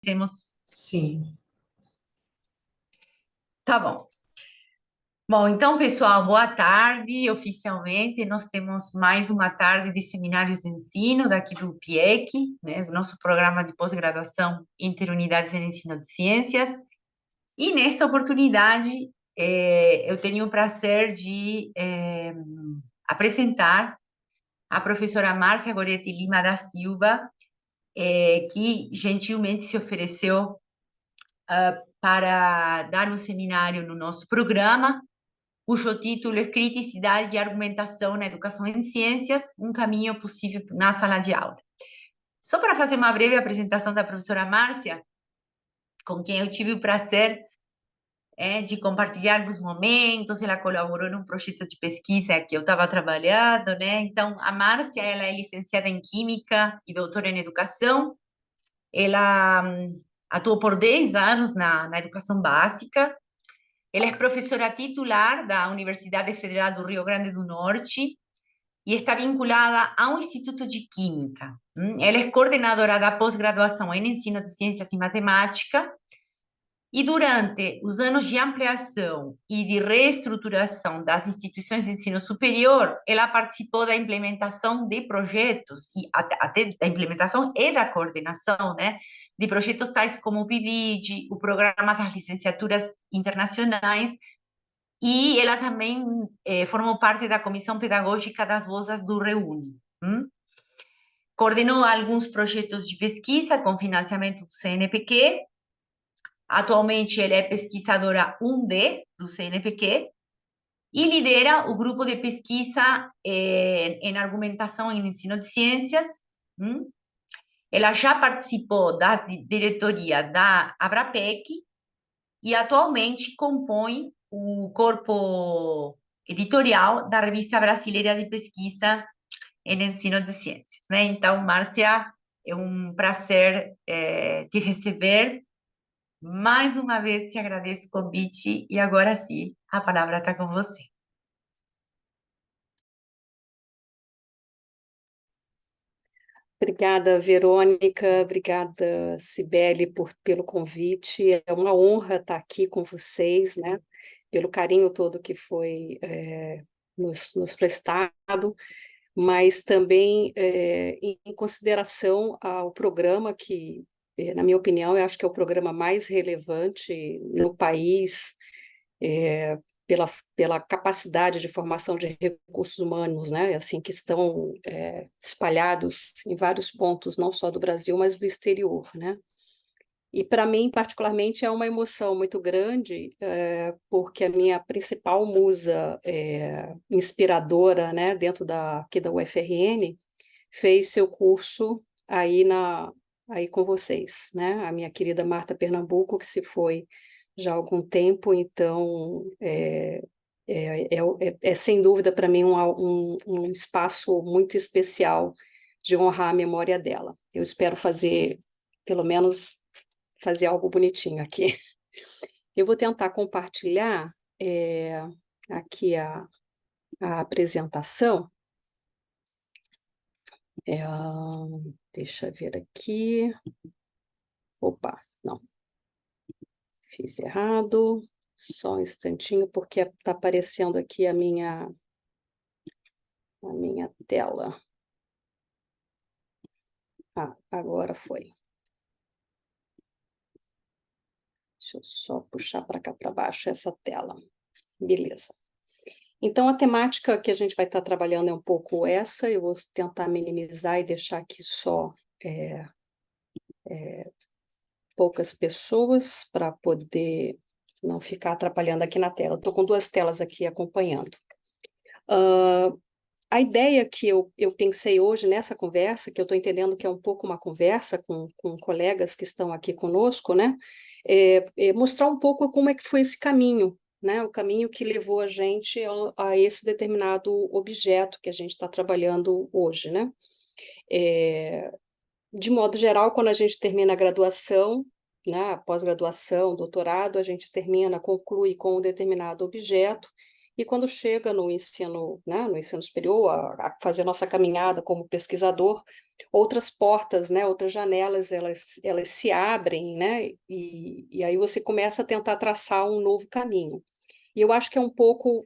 Temos. Sim. Tá bom. Bom, então, pessoal, boa tarde. Oficialmente, nós temos mais uma tarde de seminários de ensino daqui do PIEC, né, do nosso programa de pós-graduação Interunidades em Ensino de Ciências. E nesta oportunidade, eu tenho o prazer de apresentar a professora Márcia Goretti Lima da Silva, que gentilmente se ofereceu para dar um seminário no nosso programa, cujo título é Criticidade de Argumentação na Educação em Ciências, um caminho possível na sala de aula. Só para fazer uma breve apresentação da professora Márcia, com quem eu tive o prazer de compartilhar alguns momentos, ela colaborou num projeto de pesquisa que eu estava trabalhando, né? Então, a Márcia, ela é licenciada em Química e doutora em Educação, ela atuou por 10 anos na educação básica. Ela é professora titular da Universidade Federal do Rio Grande do Norte e está vinculada a um instituto de química. Ela é coordenadora da pós-graduação em ensino de ciências e matemática e durante os anos de ampliação e de reestruturação das instituições de ensino superior, ela participou da implementação de projetos, e até da implementação e da coordenação, né, de projetos tais como o PIVID, o Programa das Licenciaturas Internacionais, e ela também formou parte da comissão pedagógica das bolsas do REUNI. Coordenou alguns projetos de pesquisa com financiamento do CNPq. Atualmente, ela é pesquisadora 1D do CNPq e lidera o grupo de pesquisa em argumentação em ensino de ciências. Ela já participou da diretoria da Abrapec e atualmente compõe o corpo editorial da Revista Brasileira de Pesquisa em Ensino de Ciências, né? Então, Márcia, é um prazer te receber. Mais uma vez te agradeço o convite e agora sim, a palavra está com você. Obrigada, Verônica, obrigada, Cibele, pelo convite. É uma honra estar aqui com vocês, né? Pelo carinho todo que foi nos prestado, mas também em consideração ao programa que, na minha opinião, eu acho que é o programa mais relevante no país, é, pela capacidade de formação de recursos humanos, né, assim, que estão espalhados em vários pontos, não só do Brasil, mas do exterior, né? E para mim, particularmente, é uma emoção muito grande, porque a minha principal musa inspiradora, né, dentro aqui da UFRN, fez seu curso aí com vocês, né? A minha querida Marta Pernambuco, que se foi já há algum tempo, então é sem dúvida para mim um espaço muito especial de honrar a memória dela. Eu espero pelo menos, fazer algo bonitinho aqui. Eu vou tentar compartilhar aqui a apresentação. Deixa eu ver aqui. Opa, não. Fiz errado. Só um instantinho, porque está aparecendo aqui a minha tela. Ah, agora foi. Deixa eu só puxar para cá para baixo essa tela. Beleza. Então, a temática que a gente vai estar trabalhando é um pouco essa. Eu vou tentar minimizar e deixar aqui só poucas pessoas para poder não ficar atrapalhando aqui na tela. Estou com duas telas aqui acompanhando. A ideia que eu pensei hoje nessa conversa, que eu estou entendendo que é um pouco uma conversa com colegas que estão aqui conosco, né, é mostrar um pouco como é que foi esse caminho, né, o caminho que levou a gente a esse determinado objeto que a gente está trabalhando hoje, né. De modo geral, quando a gente termina a graduação, né, a pós-graduação, doutorado, a gente conclui com um determinado objeto, e quando chega no ensino, né, no ensino superior, a fazer nossa caminhada como pesquisador, outras portas, né, outras janelas, elas se abrem, né, e aí você começa a tentar traçar um novo caminho. E eu acho que é um pouco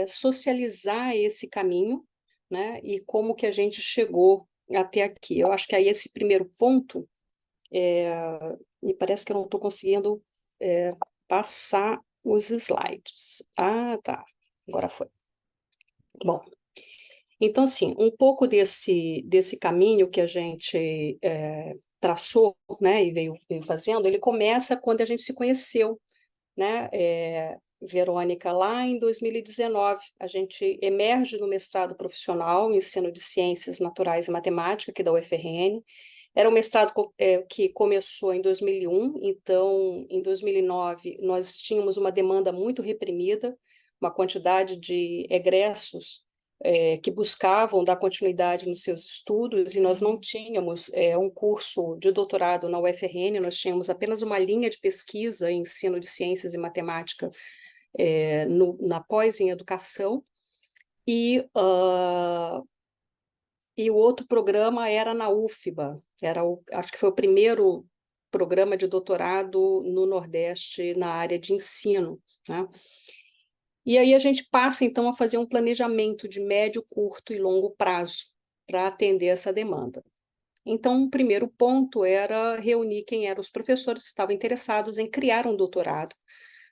socializar esse caminho, né, e como que a gente chegou até aqui. Eu acho que aí esse primeiro ponto, me parece que eu não estou conseguindo passar os slides. Ah, tá, agora foi. Bom, então, assim, um pouco desse caminho que a gente traçou, né, e veio fazendo, ele começa quando a gente se conheceu, né, Verônica, lá em 2019, a gente emerge no mestrado profissional em ensino de ciências naturais e matemática, aqui da UFRN. Era um mestrado que começou em 2001, então, em 2009, nós tínhamos uma demanda muito reprimida, uma quantidade de egressos que buscavam dar continuidade nos seus estudos, e nós não tínhamos um curso de doutorado na UFRN, nós tínhamos apenas uma linha de pesquisa em ensino de ciências e matemática na pós em educação, e o outro programa era na UFBA, acho que foi o primeiro programa de doutorado no Nordeste na área de ensino, né? E aí a gente passa, então, a fazer um planejamento de médio, curto e longo prazo para atender essa demanda. Então, o primeiro ponto era reunir quem eram os professores que estavam interessados em criar um doutorado,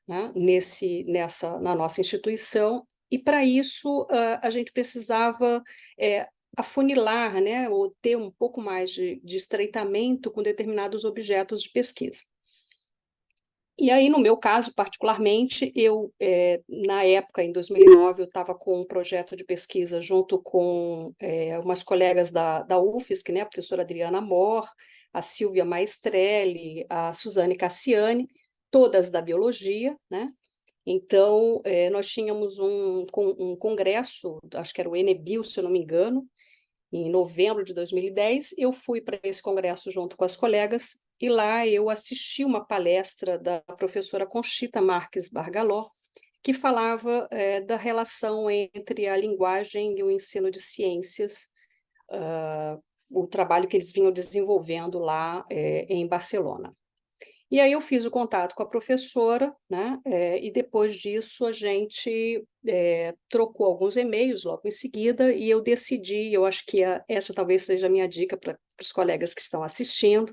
né, na nossa instituição, e para isso a gente precisava afunilar, né, ou ter um pouco mais de estreitamento com determinados objetos de pesquisa. E aí, no meu caso, particularmente, na época, em 2009, eu estava com um projeto de pesquisa junto com umas colegas da UFSC, né, a professora Adriana Mor, a Silvia Maestrelli, a Suzane Cassiani, todas da biologia, né? Então, nós tínhamos um congresso, acho que era o Enebio, se eu não me engano, em novembro de 2010, eu fui para esse congresso junto com as colegas, e lá eu assisti uma palestra da professora Conchita Marques Bargaló, que falava da relação entre a linguagem e o ensino de ciências, o trabalho que eles vinham desenvolvendo lá em Barcelona. E aí eu fiz o contato com a professora, né? E depois disso a gente trocou alguns e-mails logo em seguida, e eu decidi, eu acho que essa talvez seja a minha dica para os colegas que estão assistindo,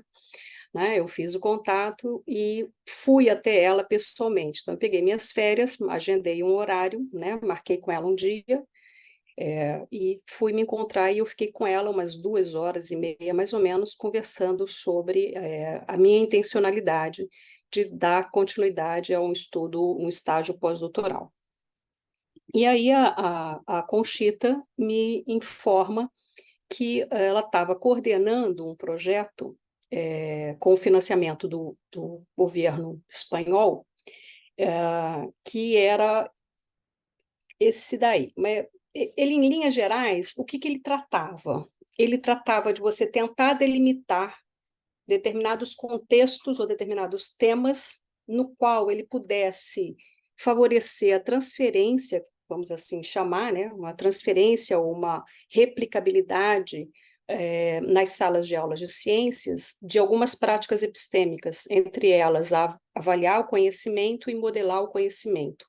né? Eu fiz o contato e fui até ela pessoalmente. Então, eu peguei minhas férias, agendei um horário, né? Marquei com ela um dia, e fui me encontrar, e eu fiquei com ela umas 2 horas e meia, mais ou menos, conversando sobre a minha intencionalidade de dar continuidade a um estudo, um estágio pós-doutoral. E aí a Conchita me informa que ela estava coordenando um projeto com o financiamento do governo espanhol, que era esse daí. Mas ele, em linhas gerais, o que ele tratava? Ele tratava de você tentar delimitar determinados contextos ou determinados temas no qual ele pudesse favorecer a transferência, vamos assim chamar, né, uma transferência ou uma replicabilidade nas salas de aulas de ciências de algumas práticas epistêmicas, entre elas avaliar o conhecimento e modelar o conhecimento.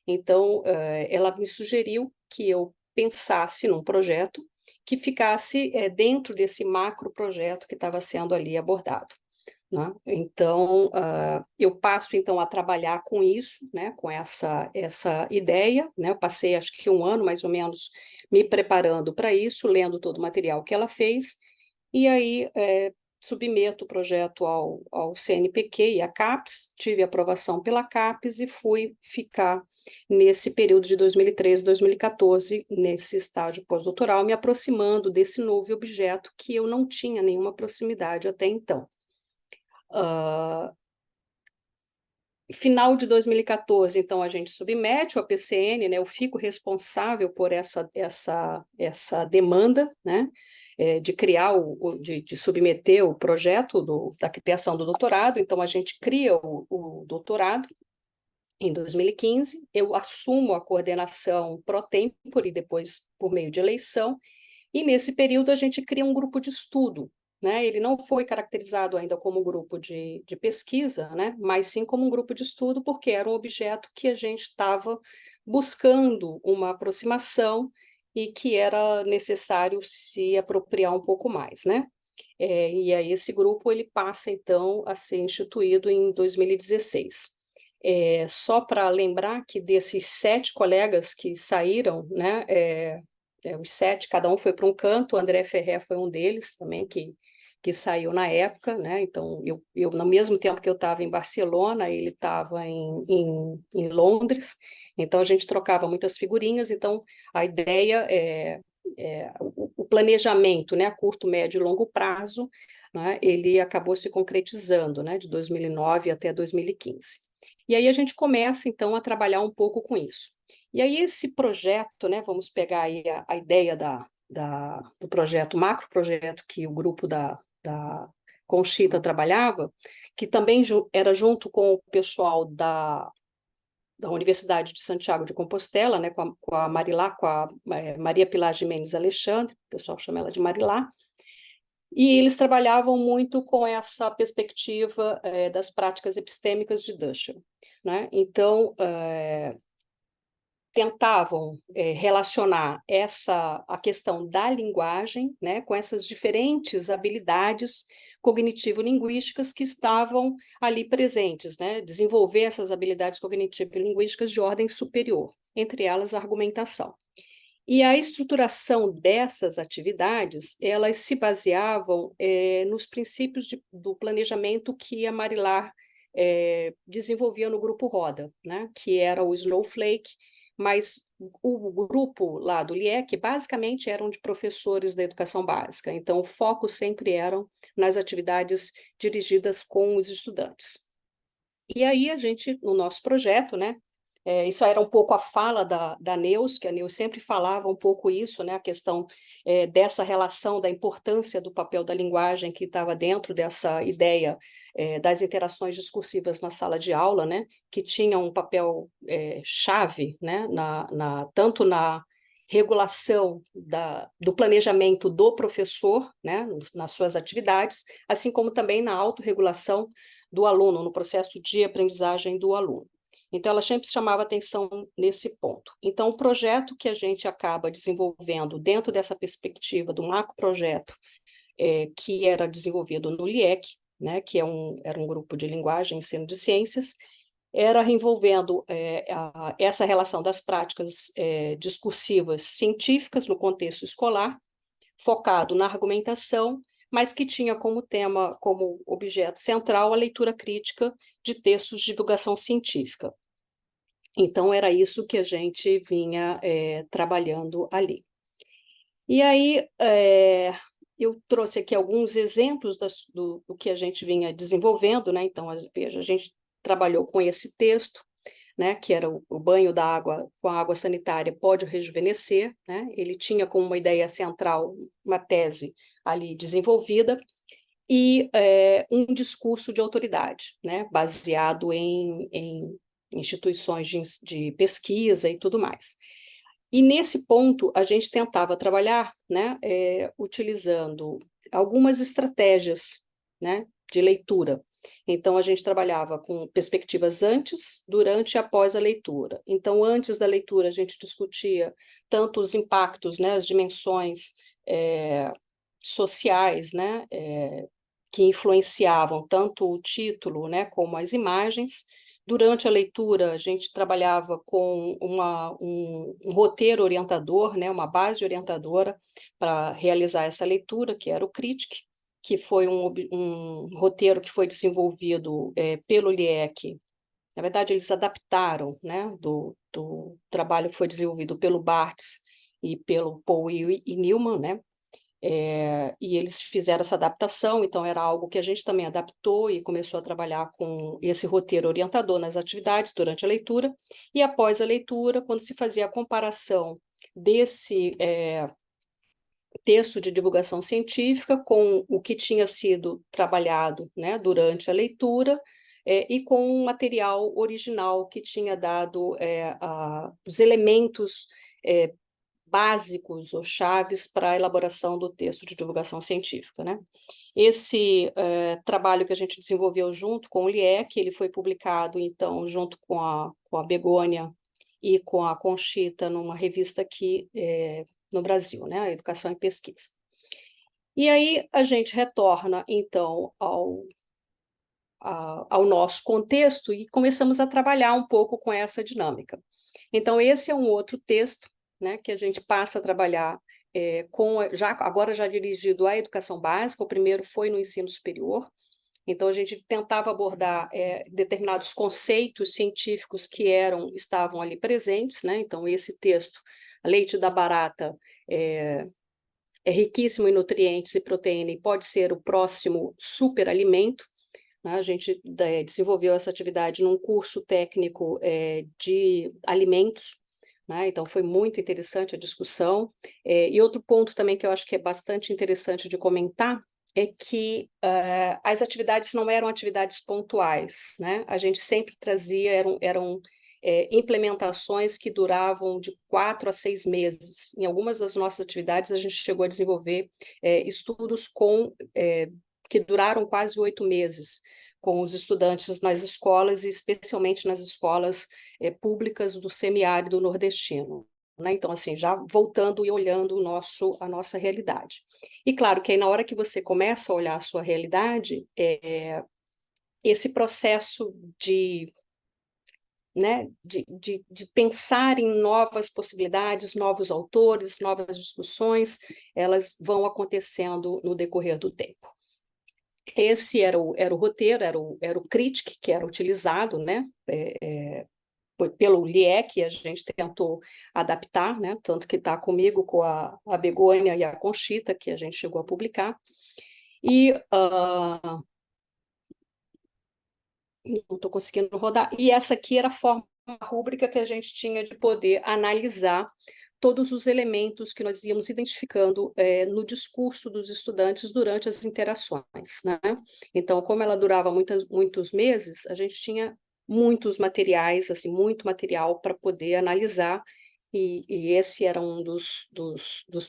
Então, ela me sugeriu que eu pensasse num projeto que ficasse dentro desse macro projeto que estava sendo ali abordado, né? Então, eu passo então a trabalhar com isso, né, com essa ideia, né? Eu passei acho que 1 ano mais ou menos me preparando para isso, lendo todo o material que ela fez, e aí submeto o projeto ao CNPq e à CAPES, tive aprovação pela CAPES e fui ficar nesse período de 2013 2014, nesse estágio pós-doutoral, me aproximando desse novo objeto que eu não tinha nenhuma proximidade até então. Final de 2014, então, a gente submete o APCN, né? Eu fico responsável por essa demanda, né? De criar, de submeter o projeto da criação do doutorado. Então, a gente cria o doutorado em 2015, eu assumo a coordenação pro tempore, depois por meio de eleição, E nesse período a gente cria um grupo de estudo, né? Ele não foi caracterizado ainda como um grupo de pesquisa, né? Mas sim como um grupo de estudo, porque era um objeto que a gente estava buscando uma aproximação e que era necessário se apropriar um pouco mais, né? E aí esse grupo ele passa, então, a ser instituído em 2016. Só para lembrar que desses 7 colegas que saíram, né, os 7, cada um foi para um canto, o André Ferrer foi um deles também, que saiu na época, né? Então, no mesmo tempo que eu estava em Barcelona, ele estava em Londres, então a gente trocava muitas figurinhas, então a ideia o planejamento, né, a curto, médio e longo prazo, né, ele acabou se concretizando, né, de 2009 até 2015. E aí a gente começa, então, a trabalhar um pouco com isso. E aí esse projeto, né, vamos pegar aí a ideia do projeto, macroprojeto que o grupo da Conchita trabalhava, que também era junto com o pessoal da Universidade de Santiago de Compostela, né, com a Marilá, com a Maria Pilar Gimenez Alexandre, o pessoal chama ela de Marilá, e eles trabalhavam muito com essa perspectiva das práticas epistêmicas de Dussel, né? Então, tentavam relacionar a questão da linguagem, né, com essas diferentes habilidades cognitivo-linguísticas que estavam ali presentes, né, desenvolver essas habilidades cognitivo-linguísticas de ordem superior, entre elas a argumentação. E a estruturação dessas atividades, elas se baseavam nos princípios do planejamento que a Marilar desenvolvia no Grupo Roda, né, que era o Snowflake, mas o grupo lá do LIEC basicamente eram de professores da educação básica, então o foco sempre eram nas atividades dirigidas com os estudantes. E aí a gente, no nosso projeto, né, isso era um pouco a fala da Neus, que a Neus sempre falava um pouco isso, né, a questão dessa relação, da importância do papel da linguagem que estava dentro dessa ideia das interações discursivas na sala de aula, né, que tinha um papel chave, né, tanto na regulação do planejamento do professor, né, nas suas atividades, assim como também na autorregulação do aluno, no processo de aprendizagem do aluno. Então, ela sempre chamava atenção nesse ponto. Então, o projeto que a gente acaba desenvolvendo dentro dessa perspectiva do macroprojeto, que era desenvolvido no LIEC, né, que era um grupo de linguagem e ensino de ciências, era envolvendo essa relação das práticas discursivas científicas no contexto escolar, focado na argumentação, mas que tinha como tema, como objeto central, a leitura crítica de textos de divulgação científica. Então, era isso que a gente vinha trabalhando ali. E aí, eu trouxe aqui alguns exemplos do que a gente vinha desenvolvendo, né? Então, veja, a gente trabalhou com esse texto, né, que era o banho da água com a água sanitária pode rejuvenescer, né? Ele tinha como uma ideia central uma tese ali desenvolvida e um discurso de autoridade, né, baseado em instituições de pesquisa e tudo mais. E nesse ponto a gente tentava trabalhar, né, utilizando algumas estratégias, né, de leitura. Então, a gente trabalhava com perspectivas antes, durante e após a leitura. Então, antes da leitura, a gente discutia tanto os impactos, né, as dimensões sociais, né, que influenciavam tanto o título, né, como as imagens. Durante a leitura, a gente trabalhava com um roteiro orientador, né, uma base orientadora para realizar essa leitura, que era o CRITIC, que foi um roteiro que foi desenvolvido pelo LIEC. Na verdade, eles adaptaram, né, do trabalho que foi desenvolvido pelo Barthes e pelo Paul e Newman, né, e eles fizeram essa adaptação, então era algo que a gente também adaptou e começou a trabalhar com esse roteiro orientador nas atividades durante a leitura, e após a leitura, quando se fazia a comparação desse texto de divulgação científica com o que tinha sido trabalhado, né, durante a leitura, e com um material original que tinha dado os elementos básicos ou chaves para a elaboração do texto de divulgação científica, né? Esse trabalho que a gente desenvolveu junto com o LIEC, ele foi publicado, então, junto com a Begônia e com a Conchita, numa revista aqui no Brasil, né? A Educação e Pesquisa. E aí a gente retorna, então, ao nosso contexto e começamos a trabalhar um pouco com essa dinâmica. Então, esse é um outro texto, né, que a gente passa a trabalhar agora já dirigido à educação básica. O primeiro foi no ensino superior. Então, a gente tentava abordar determinados conceitos científicos que estavam ali presentes, né? Então, esse texto, Leite da Barata, é riquíssimo em nutrientes e proteína e pode ser o próximo superalimento. A gente desenvolveu essa atividade num curso técnico de alimentos, né? Então foi muito interessante a discussão. E outro ponto também que eu acho que é bastante interessante de comentar é que as atividades não eram atividades pontuais, né? A gente sempre trazia, eram implementações que duravam de 4 a 6 meses. Em algumas das nossas atividades, a gente chegou a desenvolver estudos que duraram quase 8 meses, com os estudantes nas escolas, e especialmente nas escolas públicas do semiárido nordestino, né? Então, assim, já voltando e olhando a nossa realidade. E claro que aí, na hora que você começa a olhar a sua realidade, esse processo né, de pensar em novas possibilidades, novos autores, novas discussões, elas vão acontecendo no decorrer do tempo. Esse era o roteiro, era o CRITIC que era utilizado, né, pelo LIEC. A gente tentou adaptar, né, tanto que está comigo com a Begônia e a Conchita, que a gente chegou a publicar. E não estou conseguindo rodar. E essa aqui era a forma, a rúbrica que a gente tinha de poder analisar todos os elementos que nós íamos identificando no discurso dos estudantes durante as interações, né? Então, como ela durava muitos meses, a gente tinha muitos materiais, assim, muito material para poder analisar, e esse era um dos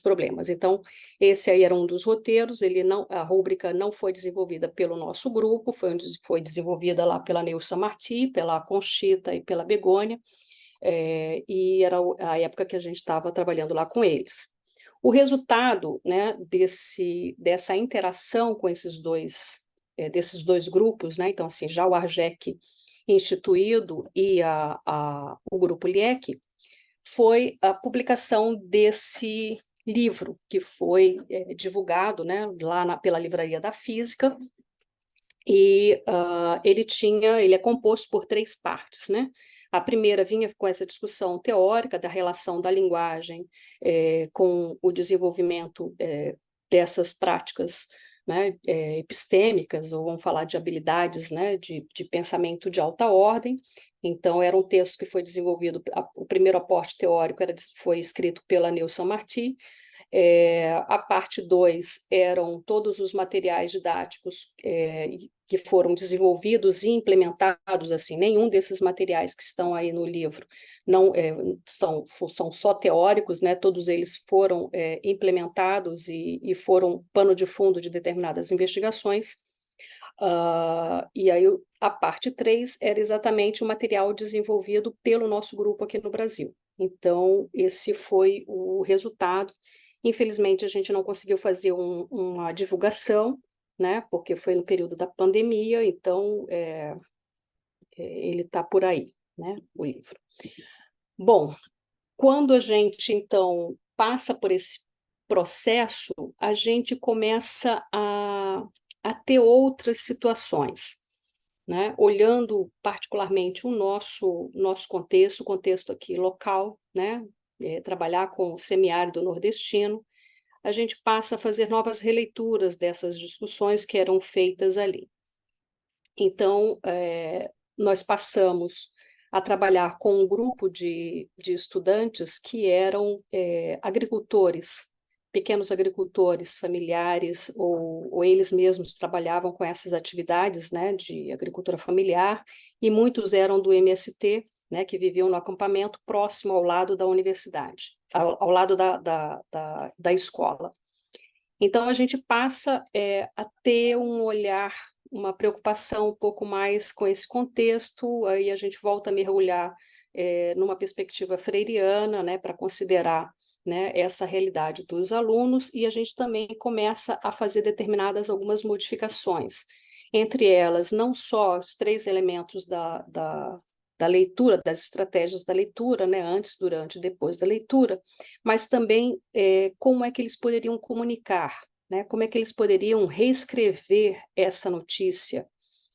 problemas. Então, esse aí era um dos roteiros. A rúbrica não foi desenvolvida pelo nosso grupo, foi desenvolvida lá pela Neusa Martí, pela Conchita e pela Begônia, e era a época que a gente estava trabalhando lá com eles. O resultado, né, dessa interação com desses dois grupos, né, então, assim, já o ARGEC instituído e o grupo LIEC, foi a publicação desse livro, que foi divulgado, né, lá pela Livraria da Física, e ele é composto por 3 partes, né? A primeira vinha com essa discussão teórica da relação da linguagem com o desenvolvimento dessas práticas, né, epistêmicas, ou vamos falar de habilidades, né, de pensamento de alta ordem. Então, era um texto que foi desenvolvido, o primeiro aporte teórico foi escrito pela Neusa Martí. A parte 2 eram todos os materiais didáticos que foram desenvolvidos e implementados. Assim, nenhum desses materiais que estão aí no livro não são só teóricos, né? Todos eles foram implementados e foram pano de fundo de determinadas investigações. E aí a parte 3 era exatamente o material desenvolvido pelo nosso grupo aqui no Brasil. Então, esse foi o resultado. Infelizmente, a gente não conseguiu fazer uma divulgação, né, porque foi no período da pandemia. Então, ele está por aí, né, o livro. Bom, quando a gente, então, passa por esse processo, a gente começa a ter outras situações, né? Olhando particularmente o nosso contexto, o contexto aqui local, né? Trabalhar com o semiárido nordestino, a gente passa a fazer novas releituras dessas discussões que eram feitas ali. Então, nós passamos a trabalhar com um grupo de estudantes que eram agricultores, pequenos agricultores familiares, ou eles mesmos trabalhavam com essas atividades, né, de agricultura familiar, e muitos eram do MST, né, que viviam no acampamento próximo ao lado da universidade. ao lado da escola. Então, a gente passa a ter um olhar, uma preocupação um pouco mais com esse contexto, aí a gente volta a mergulhar numa perspectiva freiriana, né, para considerar, né, essa realidade dos alunos, e a gente também começa a fazer algumas modificações, entre elas, não só os 3 elementos da leitura, das estratégias da leitura, né, antes, durante e depois da leitura, mas também como é que eles poderiam comunicar, né, como é que eles poderiam reescrever essa notícia,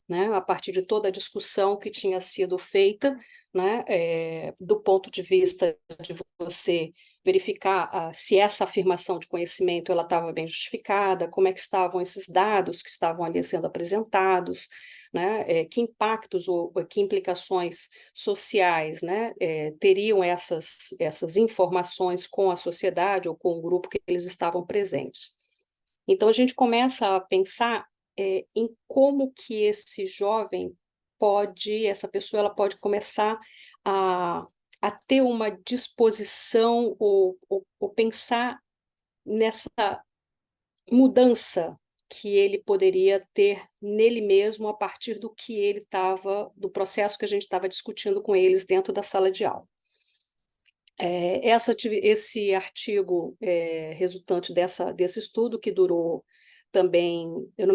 né, a partir de toda a discussão que tinha sido feita, né, do ponto de vista de você verificar se essa afirmação de conhecimento ela estava bem justificada, como é que estavam esses dados que estavam ali sendo apresentados, né, que impactos ou que implicações sociais, né, teriam essas informações com a sociedade ou com o grupo que eles estavam presentes. Então, a gente começa a pensar em como que esse jovem essa pessoa ela pode começar a ter uma disposição ou pensar nessa mudança que ele poderia ter nele mesmo a partir do processo que a gente estava discutindo com eles dentro da sala de aula. Esse artigo resultante desse estudo, que durou também, eu não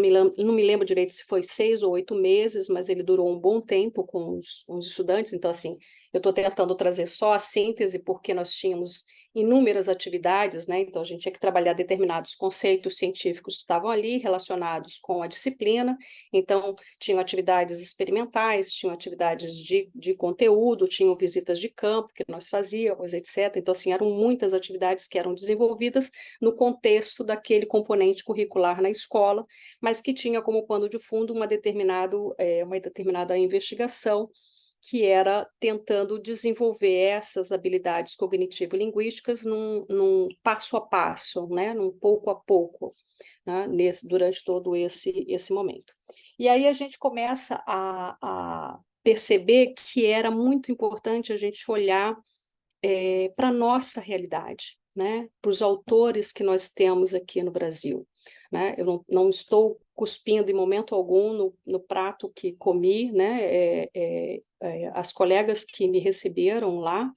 me lembro direito se foi 6 ou 8 meses, mas ele durou um bom tempo com os estudantes. Então, assim, eu estou tentando trazer só a síntese, porque nós tínhamos inúmeras atividades, né? Então, a gente tinha que trabalhar determinados conceitos científicos que estavam ali relacionados com a disciplina. Então, tinham atividades experimentais, tinham atividades de conteúdo, tinham visitas de campo que nós fazíamos, etc. Então, assim, eram muitas atividades que eram desenvolvidas no contexto daquele componente curricular na escola, mas que tinha como pano de fundo uma determinada investigação, que era tentando desenvolver essas habilidades cognitivo-linguísticas num passo a passo, né, num pouco a pouco, né, durante todo esse momento. E aí a gente começa a perceber que era muito importante a gente olhar para a nossa realidade, né, para os autores que nós temos aqui no Brasil, né? Eu não estou cuspindo em momento algum no prato que comi, né? As colegas que me receberam lá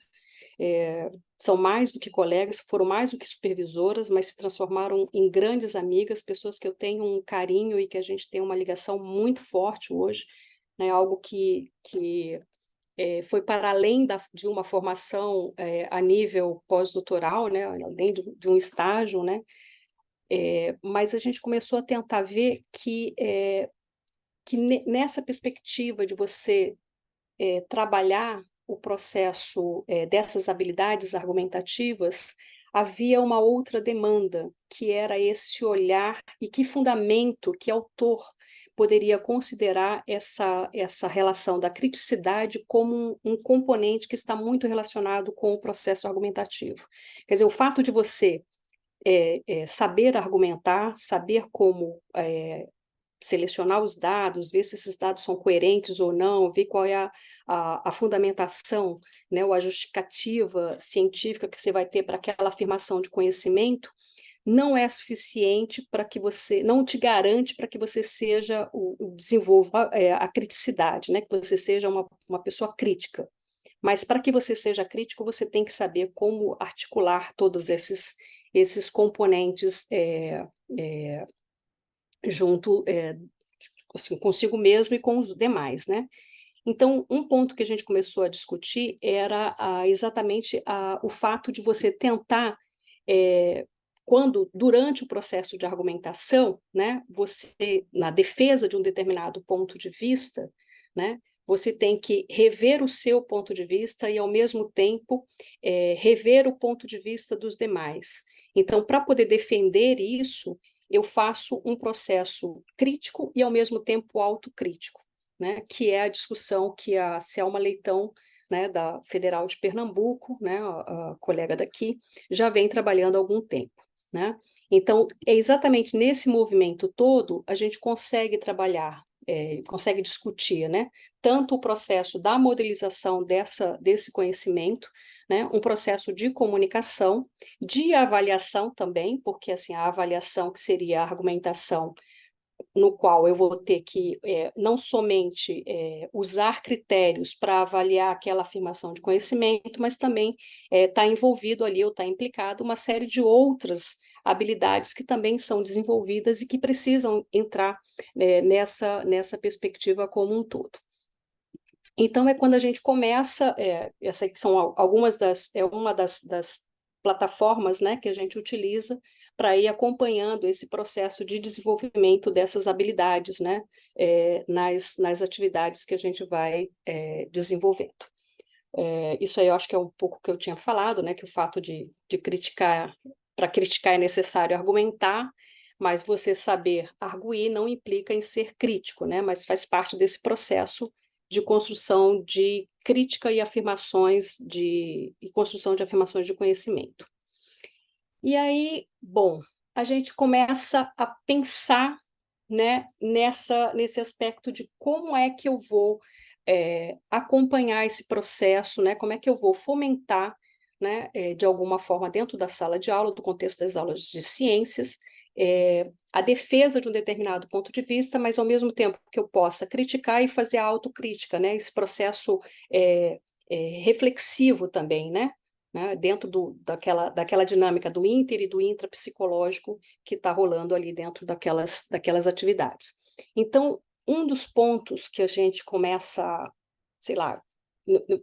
são mais do que colegas, foram mais do que supervisoras, mas se transformaram em grandes amigas, pessoas que eu tenho um carinho e que a gente tem uma ligação muito forte hoje, né? Algo que foi para além de uma formação a nível pós-doutoral, né? Além de um estágio, né? Mas a gente começou a tentar ver que nessa perspectiva de você trabalhar o processo dessas habilidades argumentativas, havia uma outra demanda, que era esse olhar e que fundamento, que autor poderia considerar essa relação da criticidade como um componente que está muito relacionado com o processo argumentativo. Quer dizer, o fato de você saber argumentar, saber como selecionar os dados, ver se esses dados são coerentes ou não, ver qual é a fundamentação, né, ou a justificativa científica que você vai ter para aquela afirmação de conhecimento, não é suficiente para que você, não te garante para que você seja desenvolva a criticidade, né, que você seja uma pessoa crítica. Mas para que você seja crítico, você tem que saber como articular todos esses componentes junto assim, consigo mesmo e com os demais, né? Então, um ponto que a gente começou a discutir era exatamente o fato de você tentar, durante o processo de argumentação, né, você, na defesa de um determinado ponto de vista, né, você tem que rever o seu ponto de vista e, ao mesmo tempo, rever o ponto de vista dos demais. Então, para poder defender isso, eu faço um processo crítico e, ao mesmo tempo, autocrítico, né, que é a discussão que a Selma Leitão, né, da Federal de Pernambuco, né, a colega daqui, já vem trabalhando há algum tempo, né? Então, é exatamente nesse movimento todo, a gente consegue trabalhar consegue discutir, né? Tanto o processo da modelização desse conhecimento, né? Um processo de comunicação, de avaliação também, porque assim, a avaliação que seria a argumentação no qual eu vou ter que não somente usar critérios para avaliar aquela afirmação de conhecimento, mas também está envolvido ali, ou está implicado uma série de outras habilidades que também são desenvolvidas e que precisam entrar nessa perspectiva como um todo. Então, é quando a gente começa, essa que são algumas uma das plataformas, né, que a gente utiliza para ir acompanhando esse processo de desenvolvimento dessas habilidades, né, nas atividades que a gente vai desenvolvendo. Isso aí eu acho que é um pouco que eu tinha falado, né, que o fato de criticar, para criticar é necessário argumentar, mas você saber arguir não implica em ser crítico, né, mas faz parte desse processo de construção de crítica e construção de afirmações de conhecimento. E aí, bom, a gente começa a pensar, né, nesse aspecto de como é que eu vou acompanhar esse processo, né, como é que eu vou fomentar, né, de alguma forma, dentro da sala de aula, do contexto das aulas de ciências, a defesa de um determinado ponto de vista, mas ao mesmo tempo que eu possa criticar e fazer a autocrítica, né, esse processo reflexivo também, né, dentro daquela dinâmica do inter e do intrapsicológico que está rolando ali dentro daquelas atividades. Então, um dos pontos que a gente começa, sei lá,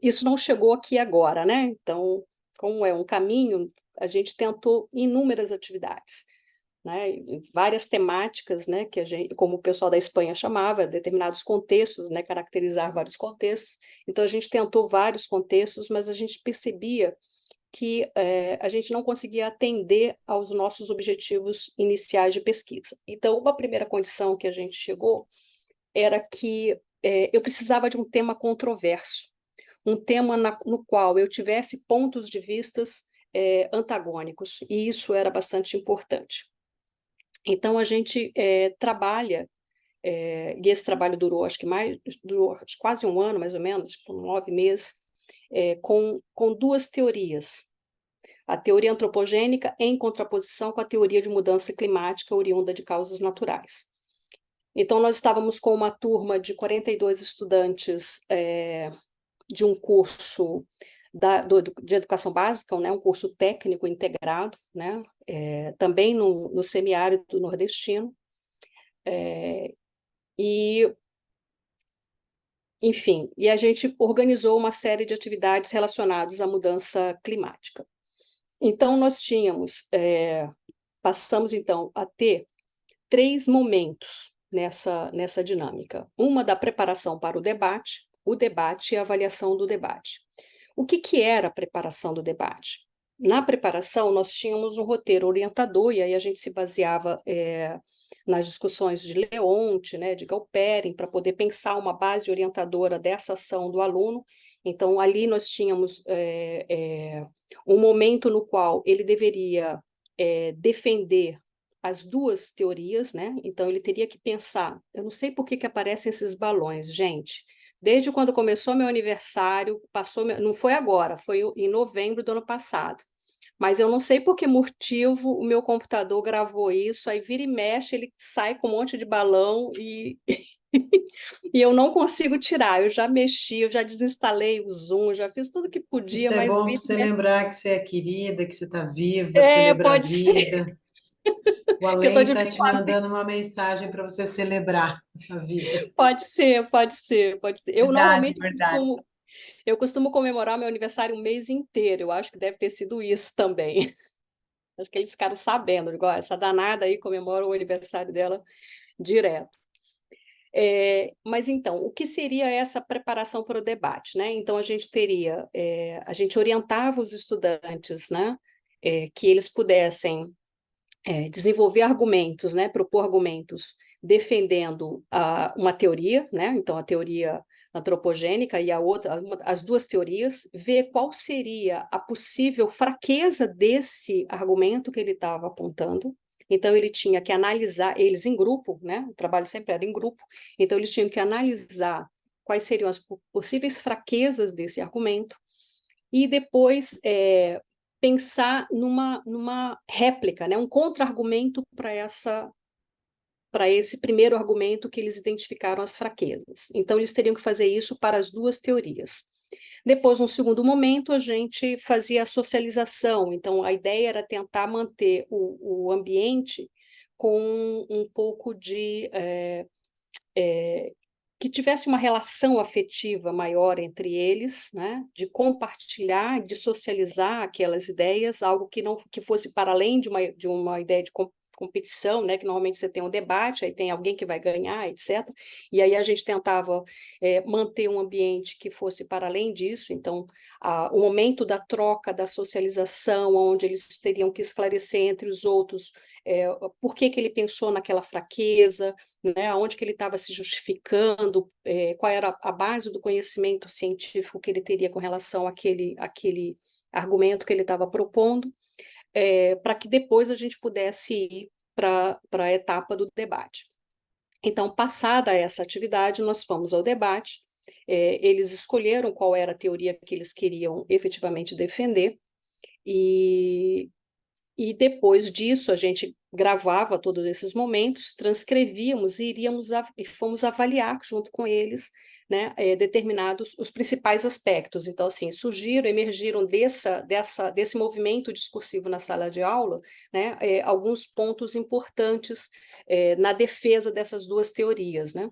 isso não chegou aqui agora, né? Então, como é um caminho, a gente tentou inúmeras atividades, né? Várias temáticas, né? Que a gente, como o pessoal da Espanha chamava, determinados contextos, né? Caracterizar vários contextos. Então, a gente tentou vários contextos, mas a gente percebia que a gente não conseguia atender aos nossos objetivos iniciais de pesquisa. Então, uma primeira condição que a gente chegou era que eu precisava de um tema controverso, um tema no qual eu tivesse pontos de vistas antagônicos, e isso era bastante importante. Então, a gente trabalha, e esse trabalho durou, durou quase um ano, mais ou menos, tipo 9 meses, com duas teorias. A teoria antropogênica em contraposição com a teoria de mudança climática oriunda de causas naturais. Então, nós estávamos com uma turma de 42 estudantes de um curso de educação básica, né, um curso técnico integrado, né, também no semiárido nordestino, enfim, e a gente organizou uma série de atividades relacionadas à mudança climática. Então, passamos então a ter 3 momentos nessa dinâmica. Uma da preparação para o debate e a avaliação do debate. O que era a preparação do debate? Na preparação, nós tínhamos um roteiro orientador, e aí a gente se baseava nas discussões de Leonte, né, de Galperin, para poder pensar uma base orientadora dessa ação do aluno. Então, ali nós tínhamos um momento no qual ele deveria defender as duas teorias, né? Então, ele teria que pensar, eu não sei por que aparecem esses balões, gente. Desde quando começou meu aniversário, não foi agora, foi em novembro do ano passado. Mas eu não sei por que motivo o meu computador gravou isso, aí vira e mexe, ele sai com um monte de balão e e eu não consigo tirar. Eu já mexi, eu já desinstalei o Zoom, já fiz tudo que podia, Isso é mas bom para vira e você mexe. lembrar que você é querida, que você está viva, celebrar a Pode ser, vida. O que eu estou além de está bem te mandando uma mensagem para você celebrar a vida. Pode ser, pode ser, pode ser. Eu Verdade, normalmente verdade. costumo comemorar meu aniversário um mês inteiro. Eu acho que deve ter sido isso também. Acho que eles ficaram sabendo, igual essa danada aí comemora o aniversário dela direto. Mas então, o que seria essa preparação para o debate, né? Então a gente a gente orientava os estudantes, né? Que eles pudessem desenvolver argumentos, né, propor argumentos defendendo uma teoria, né, então a teoria antropogênica e as duas teorias, ver qual seria a possível fraqueza desse argumento que ele estava apontando, Então, ele tinha que analisar, eles em grupo, né? O trabalho sempre era em grupo, então eles tinham que analisar quais seriam as possíveis fraquezas desse argumento e depois pensar numa réplica, né? Um contra-argumento para esse primeiro argumento que eles identificaram as fraquezas. Então, eles teriam que fazer isso para as duas teorias. Depois, num segundo momento, a gente fazia a socialização. Então, a ideia era tentar manter o ambiente com um pouco de... que tivesse uma relação afetiva maior entre eles, né? De compartilhar, de socializar aquelas ideias, algo que fosse para além de uma ideia de competição, né? Que normalmente você tem um debate, aí tem alguém que vai ganhar, etc. E aí a gente tentava manter um ambiente que fosse para além disso. Então, o momento da troca, da socialização, onde eles teriam que esclarecer entre os outros por que ele pensou naquela fraqueza, né, onde que ele estava se justificando, qual era a base do conhecimento científico que ele teria com relação àquele argumento que ele estava propondo, para que depois a gente pudesse ir para a etapa do debate. Então, passada essa atividade, nós fomos ao debate, eles escolheram qual era a teoria que eles queriam efetivamente defender, e depois disso, a gente gravava todos esses momentos, transcrevíamos e fomos avaliar junto com eles, né, determinados os principais aspectos. Então, assim, emergiram desse movimento discursivo na sala de aula, né, alguns pontos importantes na defesa dessas duas teorias, né?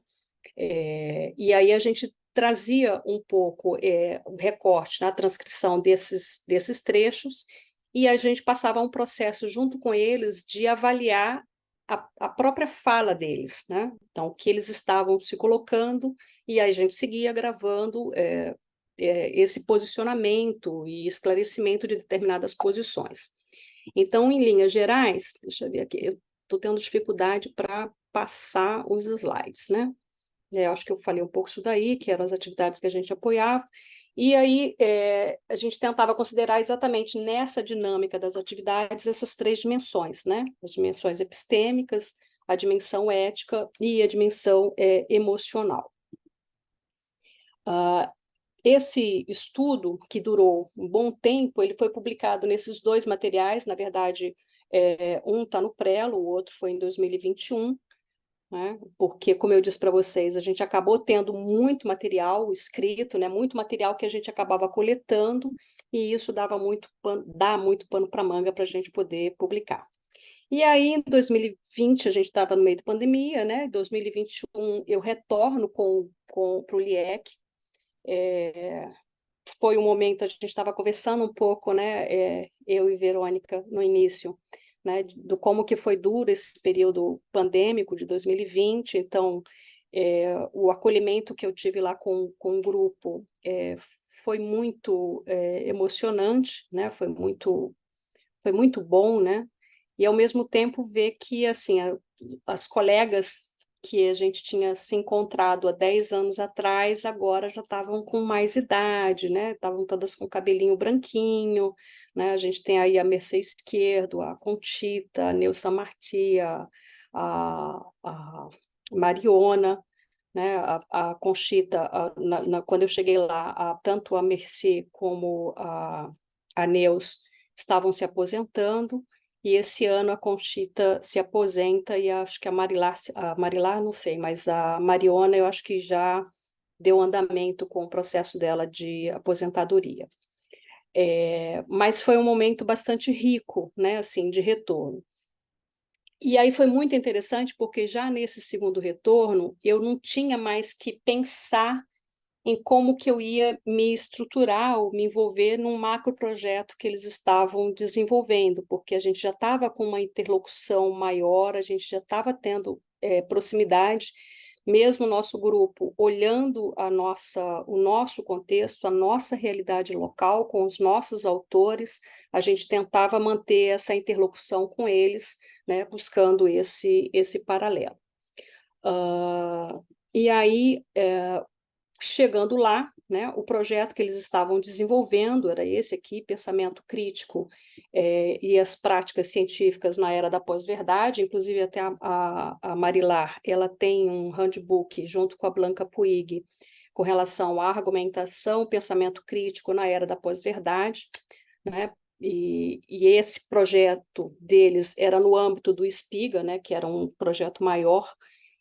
E aí a gente trazia um pouco o recorte na transcrição desses trechos, e a gente passava um processo junto com eles de avaliar a própria fala deles, né? Então, o que eles estavam se colocando, e aí a gente seguia gravando esse posicionamento e esclarecimento de determinadas posições. Então, em linhas gerais, deixa eu ver aqui, eu estou tendo dificuldade para passar os slides, né? Acho que eu falei um pouco isso daí, que eram as atividades que a gente apoiava, e aí a gente tentava considerar exatamente nessa dinâmica das atividades essas três dimensões, né? As dimensões epistêmicas, a dimensão ética e a dimensão emocional. Esse estudo, que durou um bom tempo, ele foi publicado nesses dois materiais, na verdade, um está no Prelo, o outro foi em 2021, né? Porque, como eu disse para vocês, a gente acabou tendo muito material escrito, né? Muito material que a gente acabava coletando, e isso dá muito pano para manga para a gente poder publicar. E aí, em 2020, a gente estava no meio da pandemia, né? Em 2021, eu retorno para o LIEC. Foi um momento, a gente estava conversando um pouco, né? Eu e Verônica, no início, né, do como que foi duro esse período pandêmico de 2020, então o acolhimento que eu tive lá com o grupo foi muito emocionante, né, foi muito bom, né, e ao mesmo tempo ver que assim as colegas que a gente tinha se encontrado há 10 anos atrás, agora já estavam com mais idade, né? Estavam todas com cabelinho branquinho, né? A gente tem aí a Mercê Esquerdo, a Conchita, a Neusa Marti, a Mariona, né? A Conchita, quando eu cheguei lá, tanto a Mercê como a Neus estavam se aposentando, e esse ano a Conchita se aposenta, e acho que a Marilar não sei, mas a Mariona eu acho que já deu andamento com o processo dela de aposentadoria. Mas foi um momento bastante rico, né, assim, de retorno. E aí foi muito interessante, porque já nesse segundo retorno, eu não tinha mais que pensar em como que eu ia me estruturar ou me envolver num macroprojeto que eles estavam desenvolvendo, porque a gente já estava com uma interlocução maior, a gente já estava tendo proximidade, mesmo o nosso grupo olhando o nosso contexto, a nossa realidade local, com os nossos autores, a gente tentava manter essa interlocução com eles, né, buscando esse paralelo. E aí, chegando lá, né, o projeto que eles estavam desenvolvendo era esse aqui, Pensamento Crítico e as Práticas Científicas na Era da Pós-Verdade. Inclusive até a Marilar, ela tem um handbook junto com a Blanca Puig com relação à argumentação, pensamento crítico na Era da Pós-Verdade, né? E esse projeto deles era no âmbito do SPIGA, né, que era um projeto maior,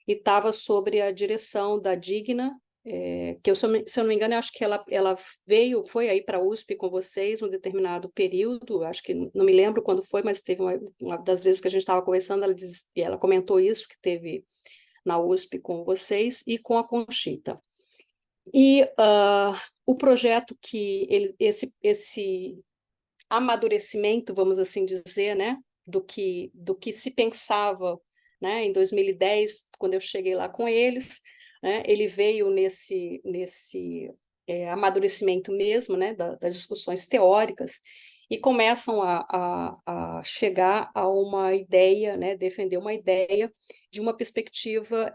e estava sobre a direção da Digna, que se eu não me engano, eu acho que ela foi aí para a USP com vocês um determinado período, acho que não me lembro quando foi, mas teve uma das vezes que a gente estava conversando, ela comentou isso, que teve na USP com vocês e com a Conchita. E o projeto que esse amadurecimento, vamos assim dizer, né, do que se pensava, né, em 2010, quando eu cheguei lá com eles, né, ele veio nesse amadurecimento mesmo, né, das discussões teóricas, e começam a chegar a uma ideia, né, defender uma ideia de uma perspectiva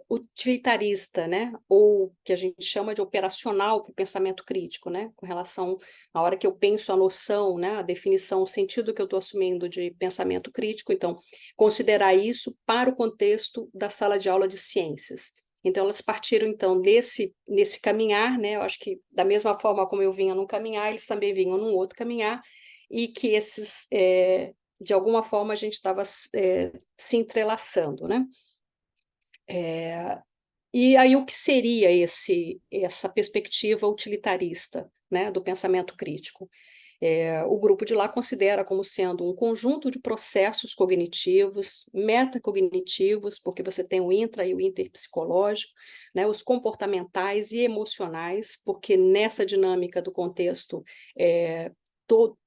utilitarista, né, ou que a gente chama de operacional para o pensamento crítico, né, com relação, na hora que eu penso a noção, né, a definição, o sentido que eu estou assumindo de pensamento crítico, então, considerar isso para o contexto da sala de aula de ciências. Então, elas partiram, então, nesse caminhar, né, eu acho que da mesma forma como eu vinha num caminhar, eles também vinham num outro caminhar, e que esses, de alguma forma, a gente estava se entrelaçando, né. E aí o que seria essa perspectiva utilitarista, né, do pensamento crítico? O grupo de lá considera como sendo um conjunto de processos cognitivos, metacognitivos, porque você tem o intra e o interpsicológico, né, os comportamentais e emocionais, porque nessa dinâmica do contexto